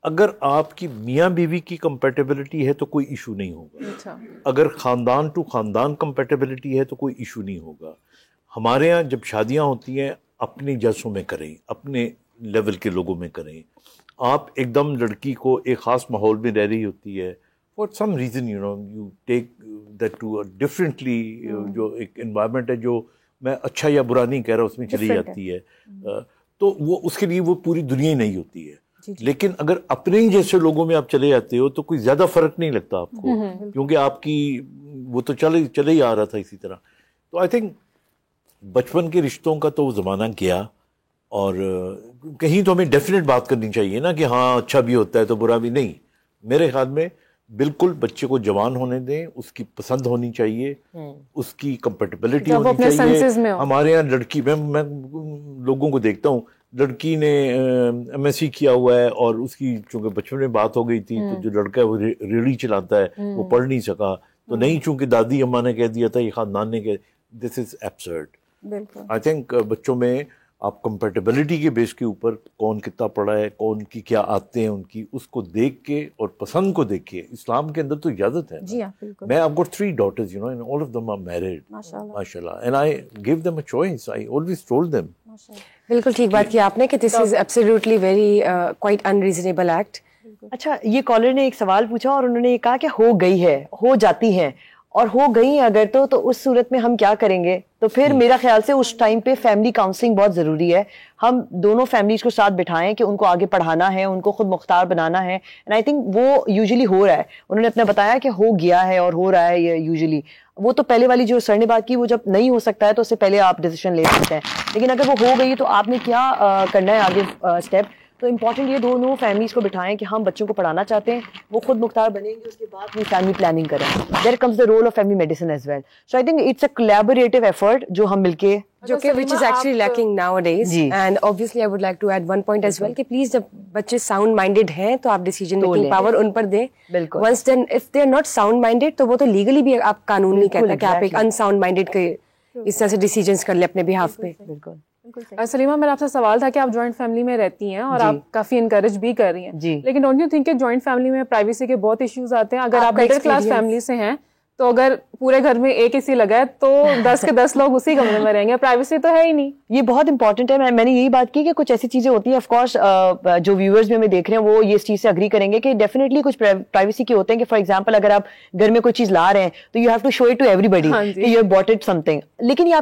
اگر آپ کی میاں بیوی کی کمپیٹیبلٹی ہے تو کوئی ایشو نہیں ہوگا. اگر خاندان ٹو خاندان کمپیٹیبلٹی ہے تو کوئی ایشو نہیں ہوگا. ہمارے ہاں جب شادیاں ہوتی ہیں اپنی جلسوں میں کریں, اپنے لیول کے لوگوں میں کریں. آپ ایک دم لڑکی کو ایک خاص ماحول میں رہ رہی ہوتی ہے, for some reason you take that too differently, جو ایک انوائرمنٹ ہے جو میں اچھا یا برا نہیں کہہ رہا اس میں چلی جاتی ہے, تو وہ اس کے لیے وہ پوری دنیا ہی نہیں ہوتی ہے. لیکن اگر اپنے ہی جیسے لوگوں میں آپ چلے جاتے ہو تو کوئی زیادہ فرق نہیں لگتا آپ کو, کیونکہ آپ کی وہ تو چلے ہی آ رہا تھا اسی طرح. تو آئی تھنک بچپن کے رشتوں کا تو وہ زمانہ گیا, اور کہیں تو ہمیں ڈیفینیٹ بات کرنی چاہیے نا کہ ہاں اچھا بھی ہوتا ہے تو برا بھی نہیں. میرے خیال میں بالکل بچے کو جوان ہونے دیں, اس کی پسند ہونی چاہیے, اس کی کمپیٹیبلٹی ہونی چاہیے. ہمارے یہاں لڑکی, میں لوگوں کو دیکھتا ہوں, لڑکی نے ایم ایس سی کیا ہوا ہے اور اس کی چونکہ بچپن میں بات ہو گئی تھی تو جو لڑکا ہے وہ ریڑھی چلاتا ہے, وہ پڑھ نہیں سکا, تو نہیں چونکہ دادی اماں نے کہہ دیا تھا, یہ خاندان نے کہہ, دس از ایبسرڈ. آئی تھنک بچوں میں آپ کمپیٹیبلٹی کے بیس کے اوپر کون کتنا پڑھا ہے, کون کی کیا عادتیں ہیں ان کی, اس کو دیکھ کے اور پسند کو دیکھ کے. اسلام کے اندر تو اجازت ہے. جی ہاں بالکل. میں I've got 3 daughters, you know, and all of them are married, mashallah, and I gave them a choice. I always told them. بالکل ٹھیک بات کی آپ نے کہ this is absolutely very quite unreasonable act. اچھا یہ کالر نے ایک سوال پوچھا اور انہوں نے یہ کہا کہ ہو گئی ہے, ہو جاتی ہیں, اور ہو گئی اگر تو اس صورت میں ہم کیا کریں گے؟ تو پھر میرا خیال سے اس ٹائم پہ فیملی کاؤنسلنگ بہت ضروری ہے. ہم دونوں فیملیز کو ساتھ بٹھائیں کہ ان کو آگے پڑھانا ہے, ان کو خود مختار بنانا ہے. اینڈ آئی تھنک وہ یوزلی ہو رہا ہے. انہوں نے اپنا بتایا کہ ہو گیا ہے اور ہو رہا ہے یہ یوزلی. وہ تو پہلے والی جو سر نے بات کی, وہ جب نہیں ہو سکتا ہے تو اس سے پہلے آپ ڈیسیشن لے سکتے ہیں. لیکن اگر وہ ہو گئی تو آپ نے کیا کرنا ہے آگے اسٹیپ؟ تو امپورٹنٹ یہ دونوں فیملیز کو بٹھائیں کہ ہم بچوں کو پڑھانا چاہتے ہیں, وہ خود مختار بنیں گے, اس کے بعد بھی فیملی پلاننگ کریں. There comes the role of family medicine as well. So I think it's a collaborative effort جو ہم مل کے, جو کہ which is actually lacking nowadays. And obviously I would like to add one point as well کہ please جب بچے sound minded ہیں تو آپ decision making power ان پر دیں. Once then if they are not sound minded تو وہ تو legally بھی آپ قانون نہیں کہتا کہ آپ ایک unsound minded کے اس طرح سے decisions کر لیں اپنے behalf پہ. بالکل. سلیمہ میرا آپ سے سوال تھا کہ آپ جوائنٹ فیملی میں رہتی ہیں اور آپ کافی انکریج بھی کر رہی ہیں, لیکن ڈونٹ یو تھنک کہ جوائنٹ فیملی میں پرائیویسی کے بہت ایشوز آتے ہیں؟ اگر آپ مڈل کلاس فیملی سے ہیں تو اگر پورے گھر میں ایک اے سی لگا ہے تو 10 کے 10 لوگ اسی کمرے میں رہیں گے, پرائیویسی تو ہے ہی نہیں. یہ بہت امپورٹنٹ ہے. میں نے یہی بات کی کہ کچھ ایسی چیزیں ہوتی ہیں, آف کورس جو ویورز بھی ہمیں دیکھ رہے ہیں وہ یہ اس چیز سے اگری کریں گے کہ ڈیفینیٹلی کچھ پرائیویسی کے ہوتے ہیں کہ فار ایگزامپل اگر آپ گھر میں کوئی چیز لا رہے ہیں تو you have to show it to everybody کہ you have bought it something. لیکن یہ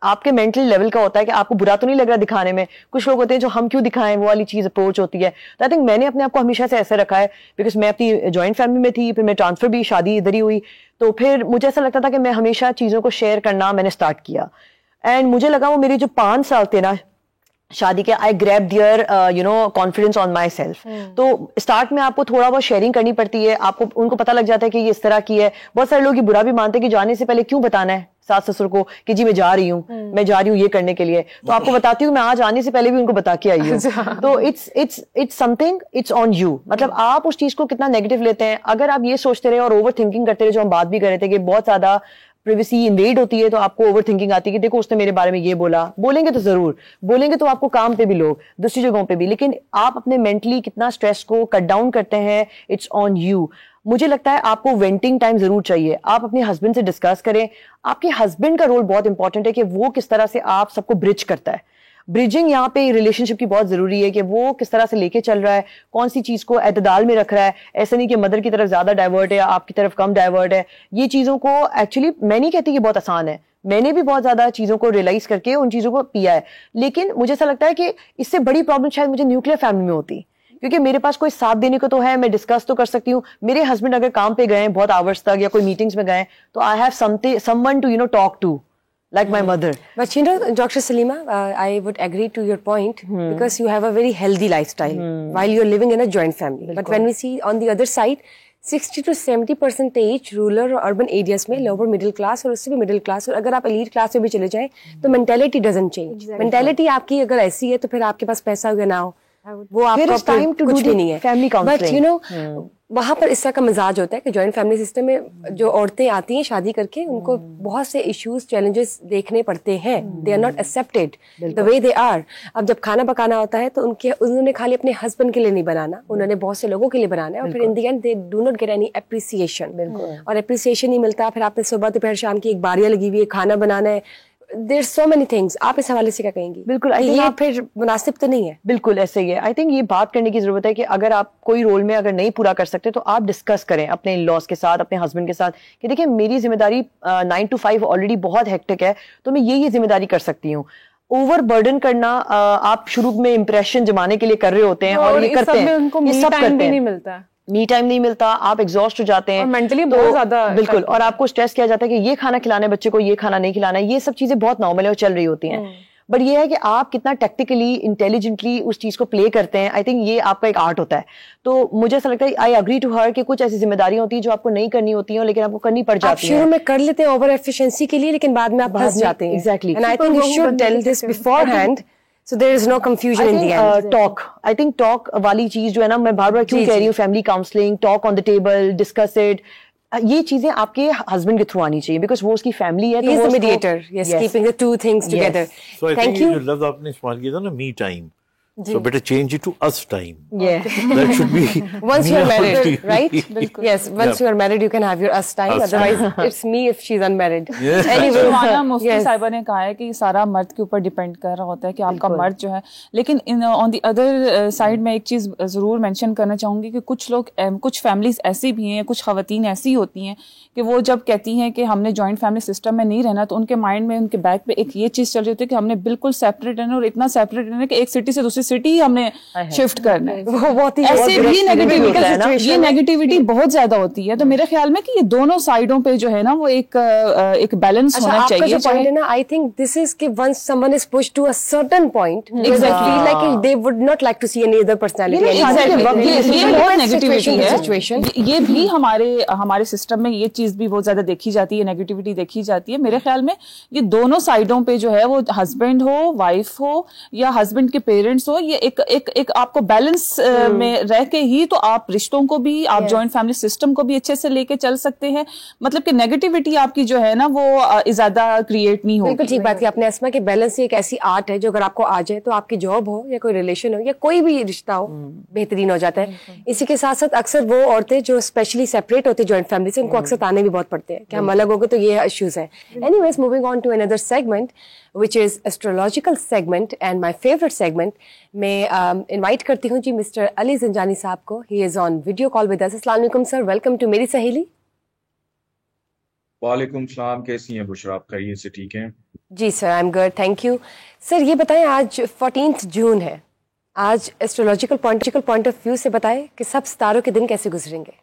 آپ کے مینٹل لیول کا ہوتا ہے کہ آپ کو برا تو نہیں لگ رہا دکھانے میں. کچھ لوگ ہوتے ہیں جو ہم کیوں دکھائیں, وہ والی چیز اپروچ ہوتی ہے. تو آئی تھنک میں نے اپنے آپ کو ہمیشہ سے ایسا رکھا ہے, بیکاز میں اپنی جوائنٹ فیملی میں تھی, پھر میں ٹرانسفر بھی, شادی ادھر ہی ہوئی, تو پھر مجھے ایسا لگتا تھا کہ میں ہمیشہ چیزوں کو شیئر کرنا میں نے اسٹارٹ کیا. اینڈ مجھے لگا وہ میری جو 5 سال تھے نا شادی کے, I grab their confidence on myself. تو اسٹارٹ میں آپ کو تھوڑا بہت شیئرنگ کرنی پڑتی ہے, آپ کو ان کو پتہ لگ جاتا ہے کہ یہ اس طرح کی ہے. بہت سارے لوگ یہ برا بھی مانتے ہیں کہ جانے سے پہلے کیوں بتانا ہے ساس سسر کو کہ جی میں جا رہی ہوں یہ کرنے کے لیے. تو آپ کو بتاتی ہوں میں آج آنے سے پہلے بھی ان کو بتا کے آئی ہوں. تو it's something, it's on you. مطلب آپ اس چیز کو کتنا نیگیٹو لیتے ہیں. اگر آپ یہ سوچتے رہے اور اوور تھنکنگ کرتے رہے, جو ہم بات بھی کر رہے تھے کہ بہت زیادہ privacy invade ہوتی ہے تو آپ کو اوور تھنکنگ آتی ہے کہ دیکھو اس نے میرے بارے میں یہ بولا. بولیں گے تو ضرور بولیں گے, تو آپ کو کام پہ بھی لوگ, دوسری جگہوں پہ بھی, لیکن آپ اپنے مینٹلی کتنا اسٹریس کو کٹ ڈاؤن کرتے ہیں, اٹس آن یو. مجھے لگتا ہے آپ کو وینٹنگ ٹائم ضرور چاہیے. آپ اپنے ہسبینڈ سے ڈسکس کریں. آپ کے ہسبینڈ کا رول بہت امپورٹنٹ ہے کہ وہ کس طرح سے آپ سب کو برج کرتا ہے. برجنگ یہاں پہ ریلیشن شپ کی بہت ضروری ہے کہ وہ کس طرح سے لے کے چل رہا ہے, کون سی چیز کو اعتدال میں رکھ رہا ہے. ایسا نہیں کہ مدر کی طرف زیادہ ڈائیورٹ ہے, آپ کی طرف کم ڈائیورٹ ہے. یہ چیزوں کو ایکچولی میں نہیں کہتی کہ بہت آسان ہے, میں نے بھی بہت زیادہ چیزوں کو ریئلائز کر کے ان چیزوں کو پیا ہے, لیکن مجھے ایسا لگتا ہے کہ اس سے بڑی پرابلم شاید مجھے نیوکلیر فیملی میں ہوتی, کیونکہ میرے پاس کوئی ساتھ دینے کو تو ہے, میں ڈسکس تو کر سکتی ہوں. میرے ہسبینڈ اگر کام پہ گئے ہیں بہت آورس تک یا کوئی میٹنگس میں گئے تو I have someone to talk to, like my mother. But Dr. Salima, I would agree to your point because you have a very healthy lifestyle while you're living in a joint family. But when we see on the other side, 60 to 70% rural or urban areas میں lower middle class اور اس سے بھی middle class, اور اگر آپ elite class میں بھی چلے جائیں تو mentality doesn't change. mentality آپ کی اگر ایسی ہے تو پھر آپ کے پاس پیسہ ہوگا نہ ہو, وہ آپ کا کچھ بھی نہیں ہے. بٹ یو نو وہاں پر اس طرح کا مزاج ہوتا ہے کہ جوائنٹ فیملی سسٹم میں جو عورتیں آتی ہیں شادی کر کے, ان کو بہت سے ایشوز چیلنجز دیکھنے پڑتے ہیں. They are not accepted the way they are. اب جب کھانا پکانا ہوتا ہے تو انہوں نے خالی اپنے ہسبینڈ کے لیے نہیں بنانا, انہوں نے بہت سے لوگوں کے لیے بنانا ہے, اور پھر in the end they do not get any appreciation, اور اپریسیشن نہیں ملتا. پھر آپ نے صبح دوپہر شام کی ایک باریاں لگی ہوئی ہے, کھانا بنانا ہے, دیر سو مینی تھنگس. آپ اس حوالے سے کیا کہیں گی؟ بالکل, یہ پھر مناسب تو نہیں ہے. بالکل ایسے ہی ہے. آئی تھنک یہ بات کرنے کی ضرورت ہے کہ اگر آپ کوئی رول میں اگر نہیں پورا کر سکتے تو آپ ڈسکس کریں اپنے ان لاس کے ساتھ, اپنے ہسبینڈ کے ساتھ, کہ دیکھیں میری ذمہ داری 9 to 5 آلریڈی بہت ہیکٹک ہے, تو میں یہ ذمہ داری کر سکتی ہوں. اوور برڈن کرنا آپ شروع میں امپریشن جمانے کے لیے کر رہے ہوتے ہیں اور یہ کرتے ہیں, یہ سب کرتے ہیں, می ٹائم نہیں ملتا, آپ ایگزاسٹ ہو جاتے ہیں مینٹلی بہت زیادہ. بالکل, اور آپ کو اسٹریس کیا جاتا ہے کہ یہ کھانا کھلانا ہے بچے کو, یہ کھانا نہیں کھلانا ہے. یہ سب چیزیں بہت نارمل ہے اور چل رہی ہوتی ہیں. بٹ یہ ہے کہ آپ کتنا ٹیکٹیکلی انٹیلیجنٹلی اس چیز کو پلے کرتے ہیں. آئی تھنک یہ آپ کا ایک آرٹ ہوتا ہے. تو مجھے ایسا لگتا ہے آئی اگری ٹو ہر کہ کچھ ایسی ذمہ داریاں ہوتی ہیں جو آپ کو نہیں کرنی ہوتی ہیں لیکن آپ کو کرنی پڑ جاتی ہیں. شروع میں کر لیتے ہیں اوور ایفیشنسی کے لیے, لیکن بعد میں آپ پھنس جاتے ہیں. Exactly, and I think you should tell this before hand so there is no confusion in the end. Talk, I think talk والی چیز جو ہے نا, میں بار بار کیوں کہہ رہی ہوں, family counselling, talk on the table, discuss it, یہ چیزیں آپ کے ہسبینڈ کے تھرو آنی چاہیے بیکاز وہ اس کی فیملی ہے. He is the mediator. Yes, keeping the two things together. So I think جو لفظ آپ نے استعمال کیا تھا نا, me time, so better change it to us time. Yeah. That should be once you are married, right? Yes, once you are married you can have your us time. Otherwise it's me if she's unmarried. Anyway, مفتی صاحبہ نے کہا ہے کہ یہ سارا مرد کے اوپر ڈیپینڈ کر رہا ہوتا ہے کہ آپ کا مرد جو ہے. لیکن آن دی ادر سائڈ میں ایک چیز ضرور مینشن کرنا چاہوں گی کہ کچھ لوگ, کچھ فیملیز ایسی بھی ہیں, کچھ خواتین ایسی ہوتی ہیں کہ وہ جب کہتی ہیں کہ ہم نے جوائنٹ فیملی سسٹم میں نہیں رہنا, تو ان کے مائنڈ میں, ان کے بیک پہ ایک یہ چیز چل رہی ہوتی ہے کہ ہم نے بالکل سیپریٹ رہنا, اور اتنا سیپریٹ رہنا کہ ایک سٹی سے دوسری سٹی ہم نے شفٹ کرنا ہے. ایسے بھی یہ نیگیٹیوٹی بہت زیادہ ہوتی ہے. تو میرے خیال میں کہ یہ دونوں سائڈوں پہ جو ہے نا وہ ایک بیلنس ہونا چاہیے. I think this is کہ once someone is pushed to a certain point, exactly, like they would not like to see any other personality. یہ بہت نیگیٹیوٹی ہے. یہ بھی ہمارے سسٹم میں یہ چیز بھی بہت زیادہ دیکھی جاتی ہے, نیگیٹیوٹی دیکھی جاتی ہے. میرے خیال میں یہ دونوں سائڈوں پہ جو ہے, وہ ہسبینڈ ہو, وائف ہو, یا ہسبینڈ کے پیرنٹس ہو, یہ ایک آپ کو بیلنس میں رہ کے ہی تو آپ رشتوں کو بھی, آپ جوائنٹ فیملی سسٹم کو بھی اچھے سے لے کے چل سکتے ہیں. مطلب کہ نیگیٹیوٹی آپ کی جو ہے نا وہ زیادہ کریٹ نہیں ہوگی. بالکل ٹھیک بات ہے آپ نے اسما, کہ بیلنس ایک ایسی آرٹ ہے جو اگر آپ کو آ جائے تو آپ کی جاب ہو یا کوئی ریلیشن ہو یا کوئی بھی رشتہ ہو, بہترین ہو جاتا ہے. اسی کے ساتھ ساتھ اکثر وہ عورتیں جو اسپیشلی سیپریٹ ہوتی ہیں جوائنٹ فیملی سے, ان کو اکثر تانے بھی بہت پڑتے ہیں کہ ہم الگ ہو گئے تو یہ ایشوز ہیں. Anyways, moving on to another segment which is astrological segment and my favorite segment. میں انوائٹ کرتی ہوں جی مسٹر علی زنجانی صاحب کو. He is on video call with us. السلام علیکم سر, ویلکم ٹو میری سہیلی. وعلیکم السلام, کیسی ہیں بشرا آپ؟ خیریت سے ٹھیک ہیں؟ جی sir, I am good, thank you. Sir یہ بتائیں, آج 14 جون ہے, آج ایسٹرولوجیکل پوائنٹ آف ویو سے بتائیں کہ سب ستاروں کے دن کیسے گزریں گے؟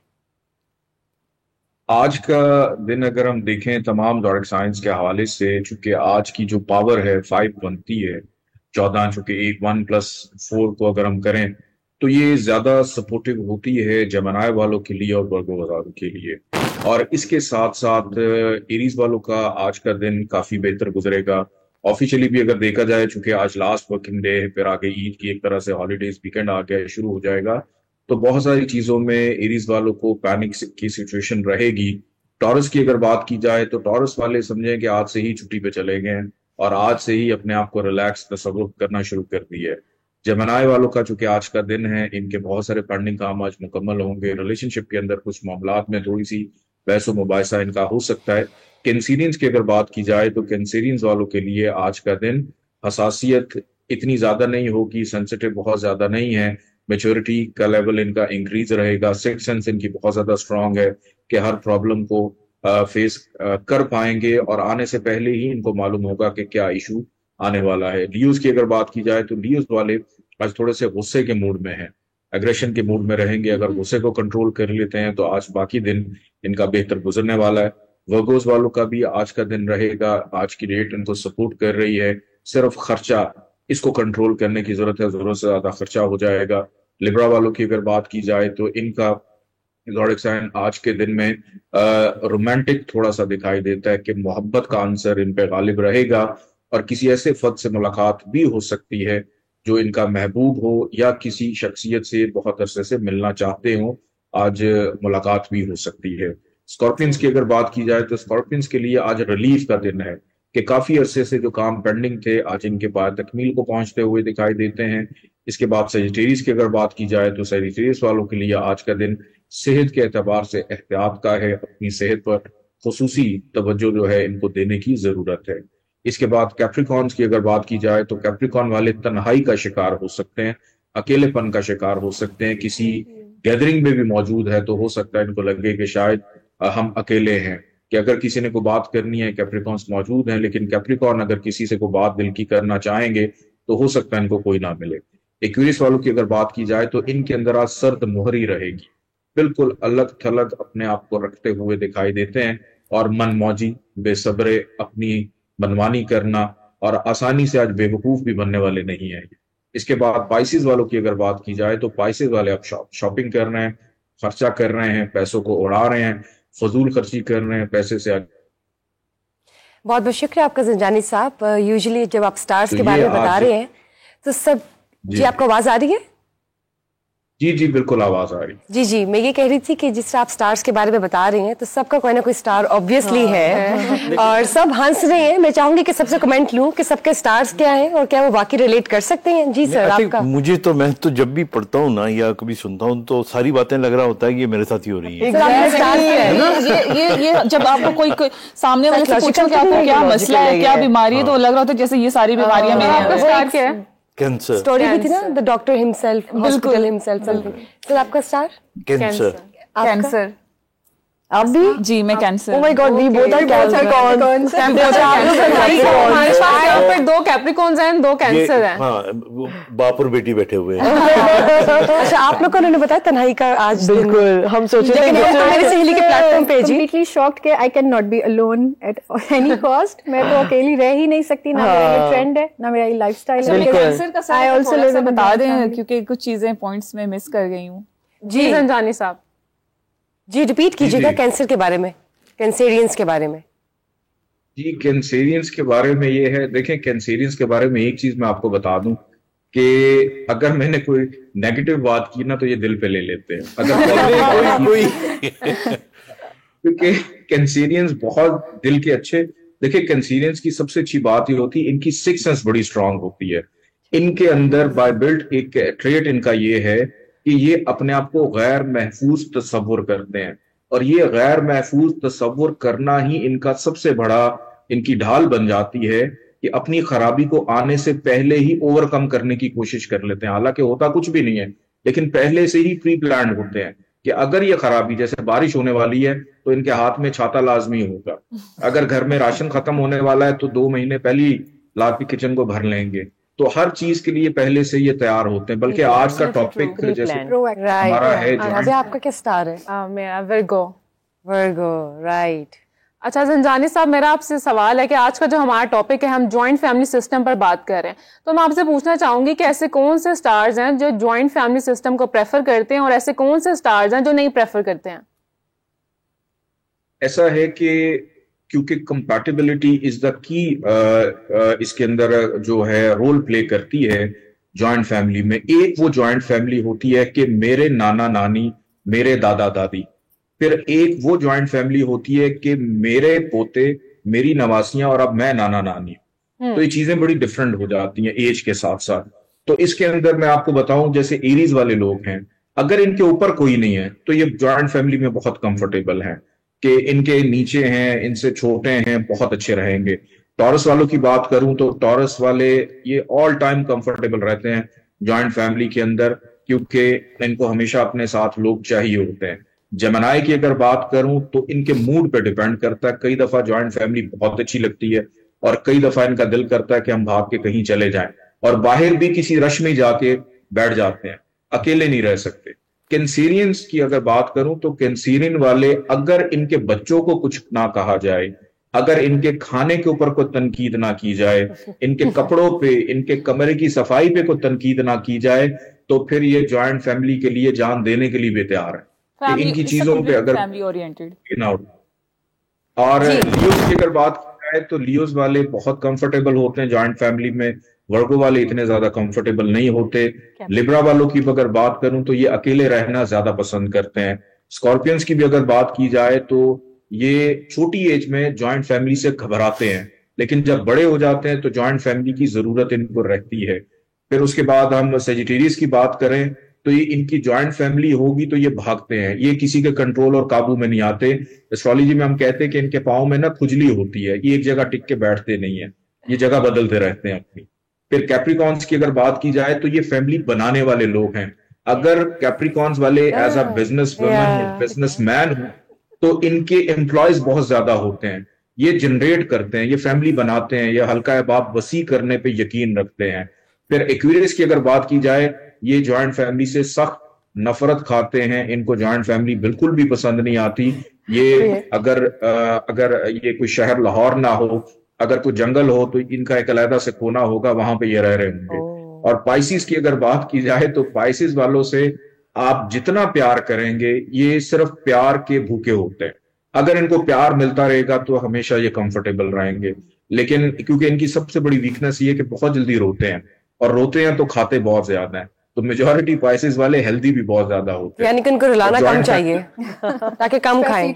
آج کا دن اگر ہم دیکھیں تمام زوڈک سائنس کے حوالے سے, چونکہ آج کی جو پاور ہے 5 بنتی ہے 14, چونکہ 1+4 کو اگر ہم کریں تو یہ زیادہ سپورٹیو ہوتی ہے جمنائی والوں کے لیے اور ورگو والوں کے لیے. اور اس کے ساتھ ساتھ ایریز والوں کا آج کا دن کافی بہتر گزرے گا. آفیشلی بھی اگر دیکھا جائے, چونکہ آج لاسٹ ورکنگ ڈے ہے, پھر آگے عید کی ایک طرح سے ہالیڈیز ویکینڈ آگے شروع ہو جائے گا, تو بہت ساری چیزوں میں ایریز والوں کو پینک کی سچویشن رہے گی. ٹورس کی اگر بات کی جائے تو ٹورس والے سمجھیں کہ آج سے ہی چھٹی پہ چلے گئے ہیں اور آج سے ہی اپنے آپ کو ریلیکس تصور کرنا شروع کر دی ہے. جیمنائی والوں کا چونکہ آج کا دن ہے, ان کے بہت سارے پینڈنگ کام آج مکمل ہوں گے. ریلیشن شپ کے اندر کچھ معاملات میں تھوڑی سی بحث و مباحثہ ان کا ہو سکتا ہے. کینسیرینز کی اگر بات کی جائے تو کینسیرینز والوں کے لیے آج کا دن حساسیت اتنی زیادہ نہیں ہوگی, سینسٹیو بہت زیادہ نہیں ہے, میچورٹی کا لیول ان کا انکریز رہے گا, سکس سینس ان کی بہت زیادہ اسٹرانگ ہے کہ ہر پرابلم کو فیس کر پائیں گے اور آنے سے پہلے ہی ان کو معلوم ہوگا کہ کیا ایشو آنے والا ہے. لیوز کی اگر بات کی جائے تو لیوز والے آج تھوڑے سے غصے کے موڈ میں ہیں, ایگریشن کے موڈ میں رہیں گے. اگر غصے کو کنٹرول کر لیتے ہیں تو آج باقی دن ان کا بہتر گزرنے والا ہے. ورگوز والوں کا بھی آج کا دن رہے گا, آج کی ڈیٹ ان کو سپورٹ کر رہی ہے. صرف خرچہ اس کو کنٹرول کرنے کی ضرورت ہے, ضرورت سے زیادہ خرچہ ہو جائے گا. لبرا والوں کی اگر بات کی جائے تو ان کا زوڈک سائن آج کے دن میں رومانٹک تھوڑا سا دکھائی دیتا ہے کہ محبت کا عنصر ان پہ غالب رہے گا اور کسی ایسے فرد سے ملاقات بھی ہو سکتی ہے جو ان کا محبوب ہو یا کسی شخصیت سے بہت عرصے سے ملنا چاہتے ہوں, آج ملاقات بھی ہو سکتی ہے. اسکارپینز کی اگر بات کی جائے تو اسکارپینز کے لیے آج ریلیف کا دن ہے کہ کافی عرصے سے جو کام پینڈنگ تھے آج ان کے بعد تکمیل کو پہنچتے ہوئے دکھائی دیتے ہیں. اس کے بعد سیجیٹیریس کی اگر بات کی جائے تو سیجیٹیریس والوں کے لیے آج کا دن صحت کے اعتبار سے احتیاط کا ہے, اپنی صحت پر خصوصی توجہ جو ہے ان کو دینے کی ضرورت ہے. اس کے بعد کیپریکونز کی اگر بات کی جائے تو کیپریکون والے تنہائی کا شکار ہو سکتے ہیں, اکیلے پن کا شکار ہو سکتے ہیں. کسی گیدرنگ میں بھی موجود ہے تو ہو سکتا ہے ان کو لگے کہ شاید ہم اکیلے ہیں, کہ اگر کسی نے کوئی بات کرنی ہے کیپریکونز موجود ہیں, لیکن کیپریکون اگر کسی سے کوئی بات دل کی کرنا چاہیں گے تو ہو سکتا ہے ان کو کوئی نہ ملے. ایکویریس والوں کی اگر بات کی جائے تو ان کے اندر آج سرد مہری رہے گی, بالکل الگ تھلگ اپنے آپ کو رکھتے ہوئے دکھائی دیتے ہیں اور من موجی, بے صبرے, اپنی منمانی کرنا اور آسانی سے آج بے وقوف بھی بننے والے نہیں ہیں. اس کے بعد پائسز والوں کی اگر بات کی جائے تو پائسز والے اب شاپنگ کر رہے ہیں, خرچہ کر رہے ہیں, پیسوں کو اڑا رہے ہیں, فضول خرچی کر رہے ہیں, پیسے سے بہت بہت شکریہ آپ کا زنجانی صاحب. یوزلی جب آپ سٹارز کے بارے میں بتا رہے ہیں تو سب جی آپ کو آواز آ رہی ہے؟ جی جی بالکل آواز آ رہی. جی جی میں یہ کہہ رہی تھی کہ جس طرح آپ سٹارز کے بارے میں بتا رہے ہیں تو سب کا کوئی نہ کوئی سٹار آبویسلی ہے اور سب ہنس رہے ہیں. میں چاہوں گی کہ سب سے کمنٹ لوں کہ سب کے سٹارز کیا ہیں اور کیا وہ واقعی ریلیٹ کر سکتے ہیں. جی سر آپ کا. مجھے تو میں تو جب بھی پڑھتا ہوں نا یا کبھی سنتا ہوں تو ساری باتیں لگ رہا ہوتا ہے کہ یہ میرے ساتھ ہی ہو رہی ہے. یہ جب آپ کو کوئی سامنے والے سے پوچھو کہ آپ کو کیا مسئلہ ہے, کیا بیماری ہے, تو لگ رہا ہوتا ہے جیسے یہ ساری بیماریاں میرے ہیں. کینسر اسٹوری بھی تھی نا, the doctor himself, hospital himself. Sir آپ کا اسٹار کینسر. کینسر. آپ بھی؟ جی میں cancer. Oh my God, we both are Capricorns. ہمارے پاس یہاں پر 2 کیپریکونز ہیں, 2 کینسر ہیں. ہاں باپ اور بیٹی بیٹھے ہوئے ہیں. اچھا آپ لوگوں نے بتایا تنہائی کا آج بالکل ہم سوچے تھے میری سہیلی کے پلیٹ فارم پہ جی completely shocked کہ I cannot be alone at any cost. میں تو اکیلی رہ ہی نہیں سکتی, نہ میرا یہ ٹرینڈ ہے نہ میرا یہ لائف اسٹائل ہے. کینسر کا ساتھ بتا دیں کیونکہ کچھ چیزیں پوائنٹس میں مس کر گئی ہوں. جی زنجانی صاحب جی ریپیٹ کیجیے گا کینسر کے بارے میں, کینسیرینز کے بارے میں. جی کینسیرینز کے بارے میں یہ ہے, دیکھیں کینسیرینز کے بارے میں ایک چیز میں آپ کو بتا دوں کہ اگر میں نے کوئی نیگیٹو بات کی نا تو یہ دل پہ لے لیتے ہیں. کیونکہ کینسیرینز بہت دل کے اچھے, دیکھیں کینسیرینز کی سب سے اچھی بات یہ ہوتی ہے ان کی سکس سینس بڑی اسٹرانگ ہوتی ہے. ان کے اندر بائی بلڈ ایک ٹریٹ ان کا یہ ہے کہ یہ اپنے آپ کو غیر محفوظ تصور کرتے ہیں, اور یہ غیر محفوظ تصور کرنا ہی ان کا سب سے بڑا ان کی ڈھال بن جاتی ہے کہ اپنی خرابی کو آنے سے پہلے ہی اوور کم کرنے کی کوشش کر لیتے ہیں. حالانکہ ہوتا کچھ بھی نہیں ہے, لیکن پہلے سے ہی پری پلانڈ ہوتے ہیں کہ اگر یہ خرابی, جیسے بارش ہونے والی ہے تو ان کے ہاتھ میں چھاتا لازمی ہوگا, اگر گھر میں راشن ختم ہونے والا ہے تو 2 مہینے پہلے ہی لا کے کچن کو بھر لیں گے. تو ہر چیز کے لیے پہلے سے یہ تیار ہوتے ہیں. بلکہ آج کا ٹاپک جیسے ہمارا ہے, آپ کا کیا سٹار ہے؟ میرا ورگو. Virgo right. اچھا زنجانی صاحب میرا آپ سے سوال ہے کہ آج کا جو ہمارا ٹاپک ہے ہم جوائنٹ فیملی سسٹم پر بات کر رہے ہیں, تو میں آپ سے پوچھنا چاہوں گی کہ ایسے کون سے سٹارز ہیں جو جوائنٹ فیملی سسٹم کو پریفر کرتے ہیں اور ایسے کون سے سٹارز ہیں جو نہیں پریفر کرتے ہیں؟ ایسا ہے کہ کیونکہ کمپیٹیبلٹی از دا کی اس کے اندر جو ہے رول پلے کرتی ہے جوائنٹ فیملی میں. ایک وہ جوائنٹ فیملی ہوتی ہے کہ میرے نانا نانی, میرے دادا دادی, پھر ایک وہ جوائنٹ فیملی ہوتی ہے کہ میرے پوتے، میری نواسیاں اور اب میں نانا نانی ہوں. تو یہ چیزیں بڑی ڈفرنٹ ہو جاتی ہیں ایج کے ساتھ ساتھ. تو اس کے اندر میں آپ کو بتاؤں جیسے ایریز والے لوگ ہیں، اگر ان کے اوپر کوئی نہیں ہے تو یہ جوائنٹ فیملی میں بہت کمفرٹیبل ہیں کہ ان کے نیچے ہیں، ان سے چھوٹے ہیں، بہت اچھے رہیں گے. ٹورس والوں کی بات کروں تو ٹورس والے یہ آل ٹائم کمفرٹیبل رہتے ہیں جوائنٹ فیملی کے اندر، کیونکہ ان کو ہمیشہ اپنے ساتھ لوگ چاہیے ہوتے ہیں. جمنائی کی اگر بات کروں تو ان کے موڈ پہ ڈیپینڈ کرتا ہے. کئی دفعہ جوائنٹ فیملی بہت اچھی لگتی ہے اور کئی دفعہ ان کا دل کرتا ہے کہ ہم بھاگ کے کہیں چلے جائیں، اور باہر بھی کسی رش میں جا کے بیٹھ جاتے ہیں، اکیلے نہیں رہ سکتے. کینسیرینز کی اگر بات کروں تو کینسیرین والے اگر ان کے بچوں کو کچھ نہ کہا جائے، اگر ان کے کھانے کے اوپر کوئی تنقید نہ کی جائے، ان کے کپڑوں پہ، ان کے کمرے کی صفائی پہ کوئی تنقید نہ کی جائے، تو پھر یہ جوائنٹ فیملی کے لیے جان دینے کے لیے بھی تیار ہے کہ ان کی چیزوں پہ اگر فیملی اورینٹڈ. اور لیوز کی اگر بات کی جائے تو لیوز والے بہت کمفرٹیبل ہوتے ہیں جوائنٹ فیملی میں، ورگو والے اتنے زیادہ کمفرٹیبل نہیں ہوتے. لبرا والوں کی اگر بات کروں تو یہ اکیلے رہنا زیادہ پسند کرتے ہیں. اسکارپینز کی بھی اگر بات کی جائے تو یہ چھوٹی ایج میں جوائنٹ فیملی سے گھبراتے ہیں، لیکن جب بڑے ہو جاتے ہیں تو جوائنٹ فیملی کی ضرورت ان کو رہتی ہے. پھر اس کے بعد ہم سیجیٹیریس کی بات کریں تو یہ ان کی جوائنٹ فیملی ہوگی تو یہ بھاگتے ہیں، یہ کسی کے کنٹرول اور قابو میں نہیں آتے. ایسٹرالوجی میں ہم کہتے ہیں کہ ان کے پاؤں میں نا کھجلی ہوتی ہے، یہ ایک جگہ ٹک کے بیٹھتے نہیں ہیں، یہ جگہ بدلتے رہتے ہیں اپنی. پھر کیپریکونس کی اگر بات کی جائے تو یہ فیملی بنانے والے لوگ ہیں. اگر کیپریکونس والے as a business woman, business man ہوں تو ان کے امپلائیز بہت زیادہ ہوتے ہیں، یہ جنریٹ کرتے ہیں، یہ فیملی بناتے ہیں، یہ حلقہ باب وسیع کرنے پہ یقین رکھتے ہیں. پھر ایکویریس کی اگر بات کی جائے، یہ جوائنٹ فیملی سے سخت نفرت کھاتے ہیں، ان کو جوائنٹ فیملی بالکل بھی پسند نہیں آتی. یہ اگر یہ کوئی شہر لاہور نہ ہو، اگر کوئی جنگل ہو تو ان کا ایک علیحدہ سے کونا ہوگا، وہاں پہ یہ رہ رہے ہوں گے. اور پائسیز کی اگر بات کی جائے تو پائسیز والوں سے آپ جتنا پیار کریں گے، یہ صرف پیار کے بھوکے ہوتے ہیں. اگر ان کو پیار ملتا رہے گا تو ہمیشہ یہ کمفرٹیبل رہیں گے. لیکن کیونکہ ان کی سب سے بڑی ویکنس یہ کہ بہت جلدی روتے ہیں، اور روتے ہیں تو کھاتے بہت زیادہ ہیں. تو میجورٹی پائسیز والے ہیلدی بھی بہت زیادہ ہوتے ہیں، یعنی کہ ان کو رلانا کم چاہیے تاکہ کم کھائیں.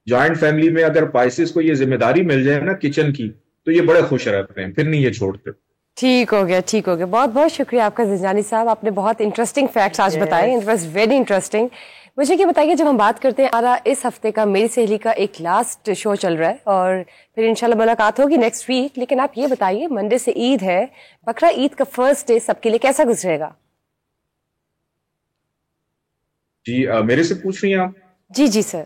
جوائنٹ فیملی میں اگر پائسیز کو یہ ذمہ داری مل جائے نا کچن کی تو یہ بڑے خوش رہتے ہیں، پھر نہیں یہ چھوڑتے. ٹھیک ہو گیا، ٹھیک ہو گیا. بہت بہت شکریہ آپ کا زنجانی صاحب، آپ نے بہت انٹرسٹنگ فیکٹس آج بتائے. It was very interesting. مجھے یہ بتائیے، جب ہم بات کرتے ہیں ہمارا اس ہفتے کا میری سہیلی کا ایک لاسٹ شو چل رہا ہے اور پھر انشاءاللہ ملاقات ہوگی نیکسٹ ویک، لیکن آپ یہ بتائیے منڈے سے عید ہے، بقرہ عید کا فرسٹ ڈے سب کے لیے کیسا گزرے گا؟ جی میرے سے پوچھ رہی ہیں آپ؟ جی جی سر.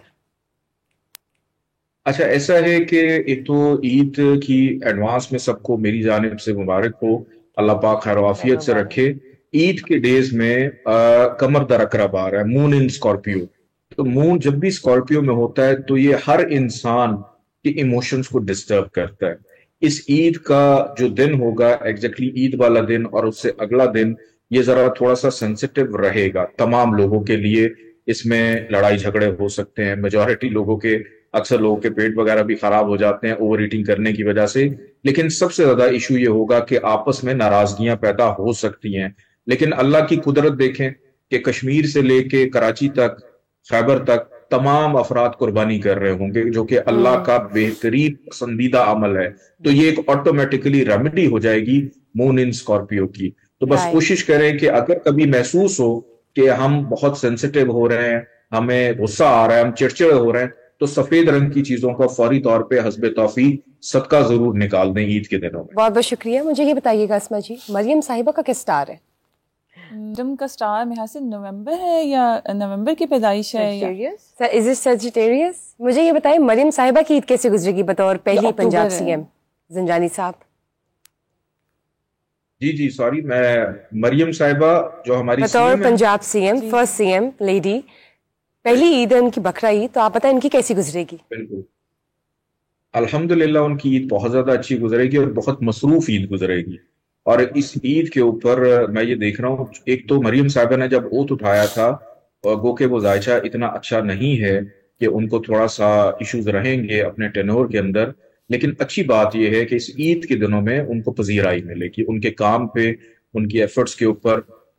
اچھا، ایسا ہے کہ ایک تو عید کی ایڈوانس میں سب کو میری جانب سے مبارک ہو، اللہ پاک خیر و عافیت سے رکھے. عید کے ڈیز میں قمر در عقرب آ رہا ہے، مون ان اسکارپیو. تو مون جب بھی اسکارپیو میں ہوتا ہے تو یہ ہر انسان کے ایموشنز کو ڈسٹرب کرتا ہے. اس عید کا جو دن ہوگا، ایگزیکٹلی عید والا دن اور اس سے اگلا دن، یہ ذرا تھوڑا سا سینسیٹیو رہے گا تمام لوگوں کے لیے. اس میں لڑائی جھگڑے ہو سکتے ہیں، میجورٹی لوگوں کے، اکثر لوگوں کے پیٹ وغیرہ بھی خراب ہو جاتے ہیں اوور ایٹنگ کرنے کی وجہ سے. لیکن سب سے زیادہ ایشو یہ ہوگا کہ آپس میں ناراضگیاں پیدا ہو سکتی ہیں. لیکن اللہ کی قدرت دیکھیں کہ کشمیر سے لے کے کراچی تک، خیبر تک تمام افراد قربانی کر رہے ہوں گے، جو کہ اللہ کا بہترین پسندیدہ عمل ہے. تو یہ ایک آٹومیٹکلی ریمیڈی ہو جائے گی مون ان اسکارپیو کی. تو بس کوشش کریں کہ اگر کبھی محسوس ہو کہ ہم بہت سینسیٹیو ہو رہے ہیں، ہمیں غصہ آ رہا ہے، ہم چڑچڑے ہو رہے ہیں، تو سفید رنگ کی چیزوں کا فوری طور پہ حسب توفیق صدقہ ضرور نکال دیں عید کے دنوں میں. بہت بہت شکریہ. مجھے یہ بتائیے گا اسما جی، مریم صاحبہ کا کیا سٹار ہے؟ مریم کا سٹار میرے خیال سے نومبر ہے، یا نومبر کی پیدائش ہے. Is it Sagittarius? مجھے یہ بتائیے مریم صاحبہ کی عید کیسے گزرے گی بطور پہلی پنجاب سی ایم؟ زنجانی صاحب. جی سوری، میں مریم صاحبہ جو ہماری بطور Punjab C M, first C M lady, پہلی عید ہے ان کی بقرہ عید، تو آپ بتائیں ان کی کیسی گزرے گی؟ بالکل الحمدللہ ان کی عید بہت زیادہ اچھی گزرے گی اور بہت مصروف عید گزرے گی. اور اس عید کے اوپر میں یہ دیکھ رہا ہوں، ایک تو مریم صاحبہ نے جب اوت اٹھایا تھا، گو کہ وہ ذائچہ اتنا اچھا نہیں ہے کہ ان کو تھوڑا سا ایشوز رہیں گے اپنے ٹینور کے اندر. لیکن اچھی بات یہ ہے کہ اس عید کے دنوں میں ان کو پذیرائی ملے گی، ان کے کام پہ، ان کی ایفرٹس کے اوپر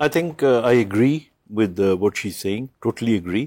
I think I agree with what she's saying, totally agree.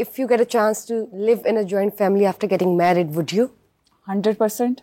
if you get a chance to live in a joint family after getting married, would you? 100%.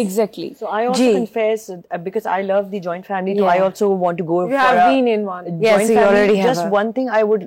Exactly. So I also confess, because I love the joint family, so I also want to go you have been in one. Yes, you already have. Just one thing I would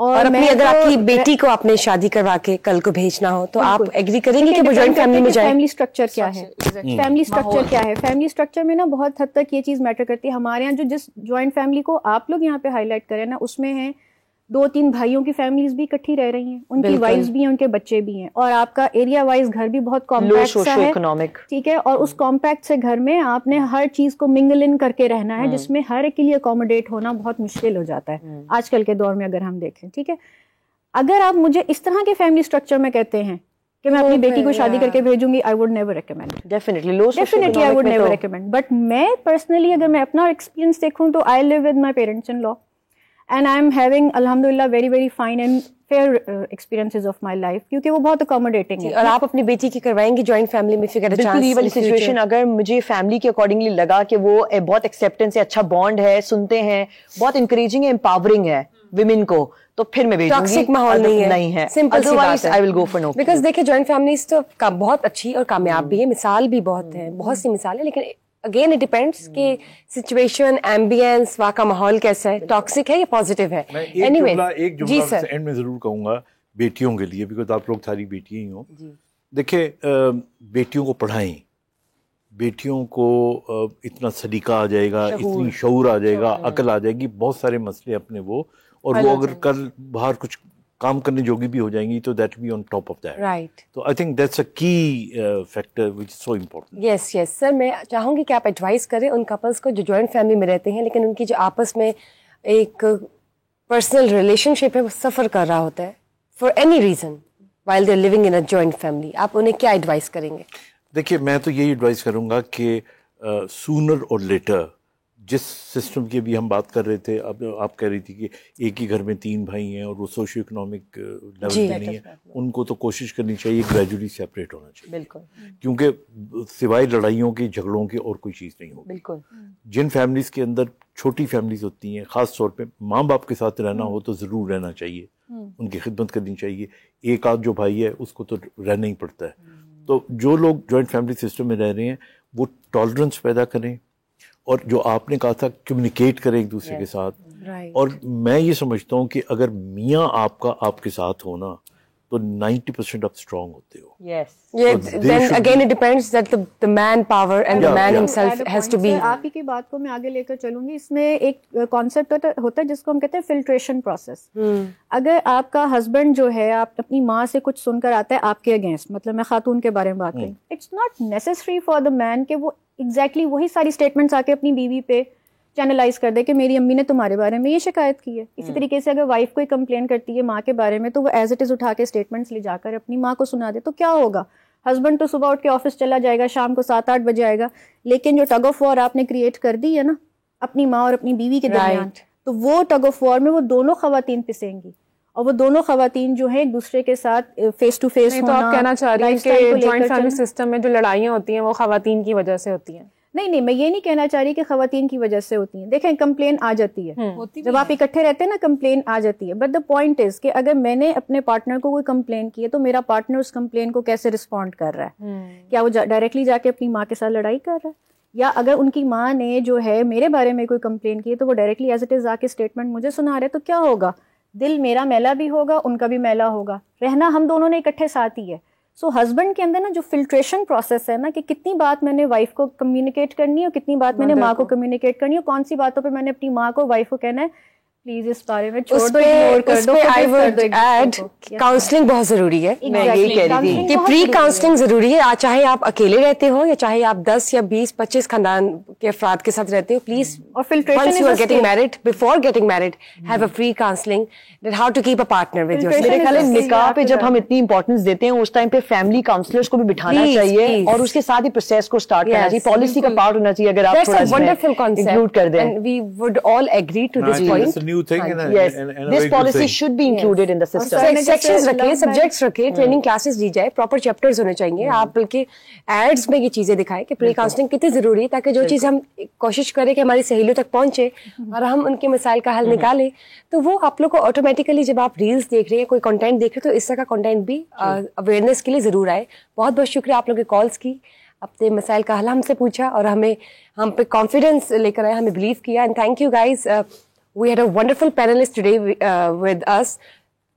اور اپنی اگر آپ کی بیٹی کو اپنے شادی کروا کے کل کو بھیجنا ہو تو آپ ایگری کریں گے کہ وہ جوائنٹ فیملی میں جائے؟ فیملی اسٹرکچر کیا ہے، فیملی اسٹرکچر کیا ہے؟ فیملی اسٹرکچر میں نا بہت حد تک یہ چیز میٹر کرتی ہے. ہمارے یہاں جو جس جوائنٹ فیملی کو آپ لوگ یہاں پہ ہائی لائٹ کریں نا، اس میں ہیں 2-3 بھائیوں کی فیملیز بھی اکٹھی رہ رہی ہیں، ان کی وائفز بھی ہیں، ان کے بچے بھی ہیں، اور آپ کا ایریا وائز گھر بھی بہت کمپیکٹ سا ہے، ٹھیک ہے. اور اس کمپیکٹ سے گھر میں آپ نے ہر چیز کو منگل ان کر کے رہنا ہے، جس میں ہر ایک کے لیے اکوموڈیٹ ہونا بہت مشکل ہو جاتا ہے آج کل کے دور میں اگر ہم دیکھیں. ٹھیک ہے، اگر آپ مجھے اس طرح کے فیملی اسٹرکچر میں کہتے ہیں کہ میں اپنی بیٹی کو شادی کر کے بھیجوں گی، I would never recommend. Definitely I would never recommend. But میں personally اگر میں اپنا ایکسپیرینس دیکھوں تو I live with my parents in law and I'm having alhamdulillah very very fine and fair experiences of my life, کیونکہ وہ بہت accommodating ہے. اور آپ اپنی بیٹی کی کروائیں گی جوائنٹ فیملی میں؟ فگر بالکل یہ والی سچویشن اگر مجھے فیملی کے اکارڈنگلی لگا کہ وہ بہت ایکسیپٹنس ہے، اچھا بانڈ ہے، سنتے ہیں، بہت انکریجنگ ہے، امپاورنگ ہے ویمن کو، تو پھر میں بھیجوں گی. ٹاکسک ماحول نہیں ہے، سمپل سی بات ہے. I will go for no. Because دیکھیں جوائنٹ فیملیز تو بہت اچھی اور کامیاب بھی ہے، مثال بھی بہت ہے، بہت سی مثال ہے، لیکن اگین اٹ ڈیپینڈس کہ سچویشن، ایمبینس، وہاں کا ماحول کیسا ہے، ٹاکسک ہے یا پازیٹیو ہے. ایک جملہ اینڈ میں ضرور کہوں گا بیٹیوں کے لیے، بیکاز آپ لوگ ساری بیٹیاں ہی ہوں. دیکھیں بیٹیوں کو پڑھائیں، بیٹیوں کو اتنا سلیقہ آ جائے گا، اتنی شعور آ جائے گا، عقل آ جائے گی، بہت سارے مسئلے اپنے وہ، اور وہ اگر کل باہر کچھ کام کرنے جوگی بھی ہو جائیں گی تو that be on top of that. Right. تو آئی تھنک دیٹس اے کی factor which is so important. یس یس سر، میں چاہوں گی کہ آپ ایڈوائز کریں ان کپلس کو جو جوائنٹ فیملی میں رہتے ہیں لیکن ان کی جو آپس میں ایک پرسنل ریلیشن شپ ہے وہ سفر کر رہا ہوتا ہے for any reason while they are living in a joint family, آپ انہیں کیا ایڈوائز کریں گے؟ دیکھیے میں تو یہی ایڈوائز کروں گا کہ سونر اور لیٹر، جس سسٹم کی ابھی ہم بات کر رہے تھے، اب آپ کہہ رہی تھی کہ ایک ہی گھر میں 3 بھائی ہیں اور وہ سوشو اکنامک لیول پہ نہیں ہے، ان کو تو کوشش کرنی چاہیے گریجولی سیپریٹ ہونا چاہیے. بالکل. کیونکہ سوائے لڑائیوں کی، جھگڑوں کی اور کوئی چیز نہیں ہوگی. بالکل. جن فیملیز کے اندر چھوٹی فیملیز ہوتی ہیں، خاص طور پہ ماں باپ کے ساتھ رہنا ہو تو ضرور رہنا چاہیے، ان کی خدمت کرنی چاہیے. ایک آدھ جو بھائی ہے اس کو تو رہنا ہی پڑتا ہے. تو جو لوگ جوائنٹ فیملی سسٹم میں رہ رہے ہیں وہ ٹالرنس پیدا کریں، اور جو آپ نے کہا تھا کمیونیکیٹ کریں ایک دوسرے کے ساتھ. اور میں یہ سمجھتا ہوں کہ اگر میاں آپ کا آپ کے ساتھ ہونا تو 90% آپ اسٹرانگ ہوتے ہو. then again it depends that the man power and the man himself has to be. آپ ہی کی بات کو میں آگے لے کر چلوں گی. اس میں ایک کانسیپٹ ہوتا ہے جس کو ہم کہتے ہیں فلٹریشن پروسیس. اگر آپ کا ہسبینڈ جو ہے آپ اپنی ماں سے کچھ سن کر آتا ہے آپ کے اگینسٹ، مطلب میں خاتون کے بارے میں بات کریں، it's not necessary for the man کہ وہ ایگزیکٹلی وہی ساری اسٹیٹمنٹس آ کے اپنی بیوی پہ چینلائز کر دے کہ میری امی نے تمہارے بارے میں یہ شکایت کی ہے. اسی طریقے سے اگر وائف کوئی کمپلین کرتی ہے ماں کے بارے میں تو وہ ایز اٹ از اٹھا کے اسٹیٹمنٹس لے جا کر اپنی ماں کو سنا دے تو کیا ہوگا؟ ہسبینڈ تو صبح اٹھ کے آفس چلا جائے گا، شام کو 7-8 بجے آئے گا، لیکن جو ٹگ آف وار آپ نے کریٹ کر دی ہے نا اپنی ماں اور اپنی بیوی کے درمیان، تو وہ ٹگ آف وار میں وہ دونوں خواتین پسیں گی، اور وہ دونوں خواتین جو ہیں ایک دوسرے کے ساتھ فیس ٹو فیس ہونا. تو آپ کہنا چاہ رہی ہیں کہ جوائنٹ فیملی سسٹم میں جو لڑائیاں ہوتی ہیں وہ خواتین کی وجہ سے ہوتی ہیں؟ نہیں، میں یہ نہیں کہنا چاہ رہی کہ خواتین کی وجہ سے ہوتی ہیں. دیکھیں کمپلین آ جاتی ہے جب آپ اکٹھے رہتے ہیں نا، کمپلین آ جاتی ہے. بٹ دا پوائنٹ از کہ اگر میں نے اپنے پارٹنر کو کوئی کمپلین کی ہے تو میرا پارٹنر اس کمپلین کو کیسے رسپونڈ کر رہا ہے. کیا وہ ڈائریکٹلی جا کے اپنی ماں کے ساتھ لڑائی کر رہا ہے، یا اگر ان کی ماں نے جو ہے میرے بارے میں کوئی کمپلین کی ہے تو وہ ڈائریکٹلی ایز اٹ از آ کے اسٹیٹمنٹ مجھے سنا رہے، تو کیا ہوگا؟ دل میرا میلا بھی ہوگا، ان کا بھی میلا ہوگا، رہنا ہم دونوں نے اکٹھے ساتھ ہی ہے. سو ہسبینڈ کے اندر نا جو فلٹریشن پروسیس ہے نا کہ کتنی بات میں نے وائف کو کمیونیکیٹ کرنی ہے اور کتنی بات میں نے ماں کو کمیونیکیٹ کرنی ہے، اور کون سی باتوں پہ میں نے اپنی ماں کو وائف کو کہنا ہے پلیز اس بارے میں چھوڑ دو، اگنور کر دو. I would add کاؤنسلنگ بہت ضروری ہے. میں یہی کہہ رہی تھی کہ پری کاؤنسلنگ ضروری ہے، چاہے آپ اکیلے رہتے ہو یا چاہے آپ 10 یا 20 25 خاندان کے افراد کے ساتھ رہتے ہو. پلیز اور filtration once you are getting married, before getting married, have a free counseling that how to keep a partner with yourself. میرے خیال ہے نکاح پہ جب ہم اتنی امپورٹنس دیتے ہیں اس ٹائم پہ فیملی کاؤنسلرس کو بھی بٹھانا چاہیے اور اس کے ساتھ ہی پروسیس کو اسٹارٹ کرنا چاہیے. پالیسی کا پارٹ ہونا چاہیے اگر آپ تھوڑا سا انکلوڈ کر دیں. And we would all agree to this point. It's a new thing. Yes, this policy should be included in the system. Sections رکھیں، سبجیکٹس رکھیں، ٹریننگ کلاسز دی جائے، پراپر چیپٹرز ہونے چاہیے. آپ بلکہ ایڈز میں یہ چیزیں دکھائیں کہ پری کاؤنسلنگ کتنی ضروری ہے تاکہ جو چیز ہم کوشش کریں کہ ہماری سہیلیوں تک پہنچے اور ہم ان کے مسائل کا حل نکالیں تو وہ آپ لوگ کو آٹومیٹیکلی جب آپ ریلز دیکھ رہے ہیں، کوئی کنٹینٹ دیکھ رہے ہیں تو اس طرح کا کنٹینٹ بھی اویئرنیس کے لیے ضرور آئے. بہت بہت شکریہ آپ لوگوں کے کالس کی، اپنے مسائل کا حل ہم سے پوچھا اور ہم پہ کانفیڈینس لے کر آئے، ہمیں بلیو کیا. And thank you guys We had a wonderful panelist today with us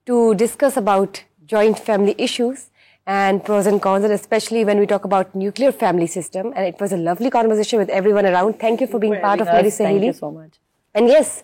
to discuss about joint family issues and pros and cons, and especially when we talk about nuclear family system. And it was a lovely conversation with everyone around. Thank you for being part of Meri Saheli. Thank you so much. And yes,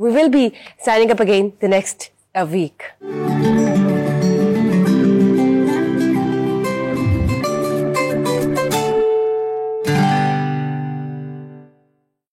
We will be signing up again the next week.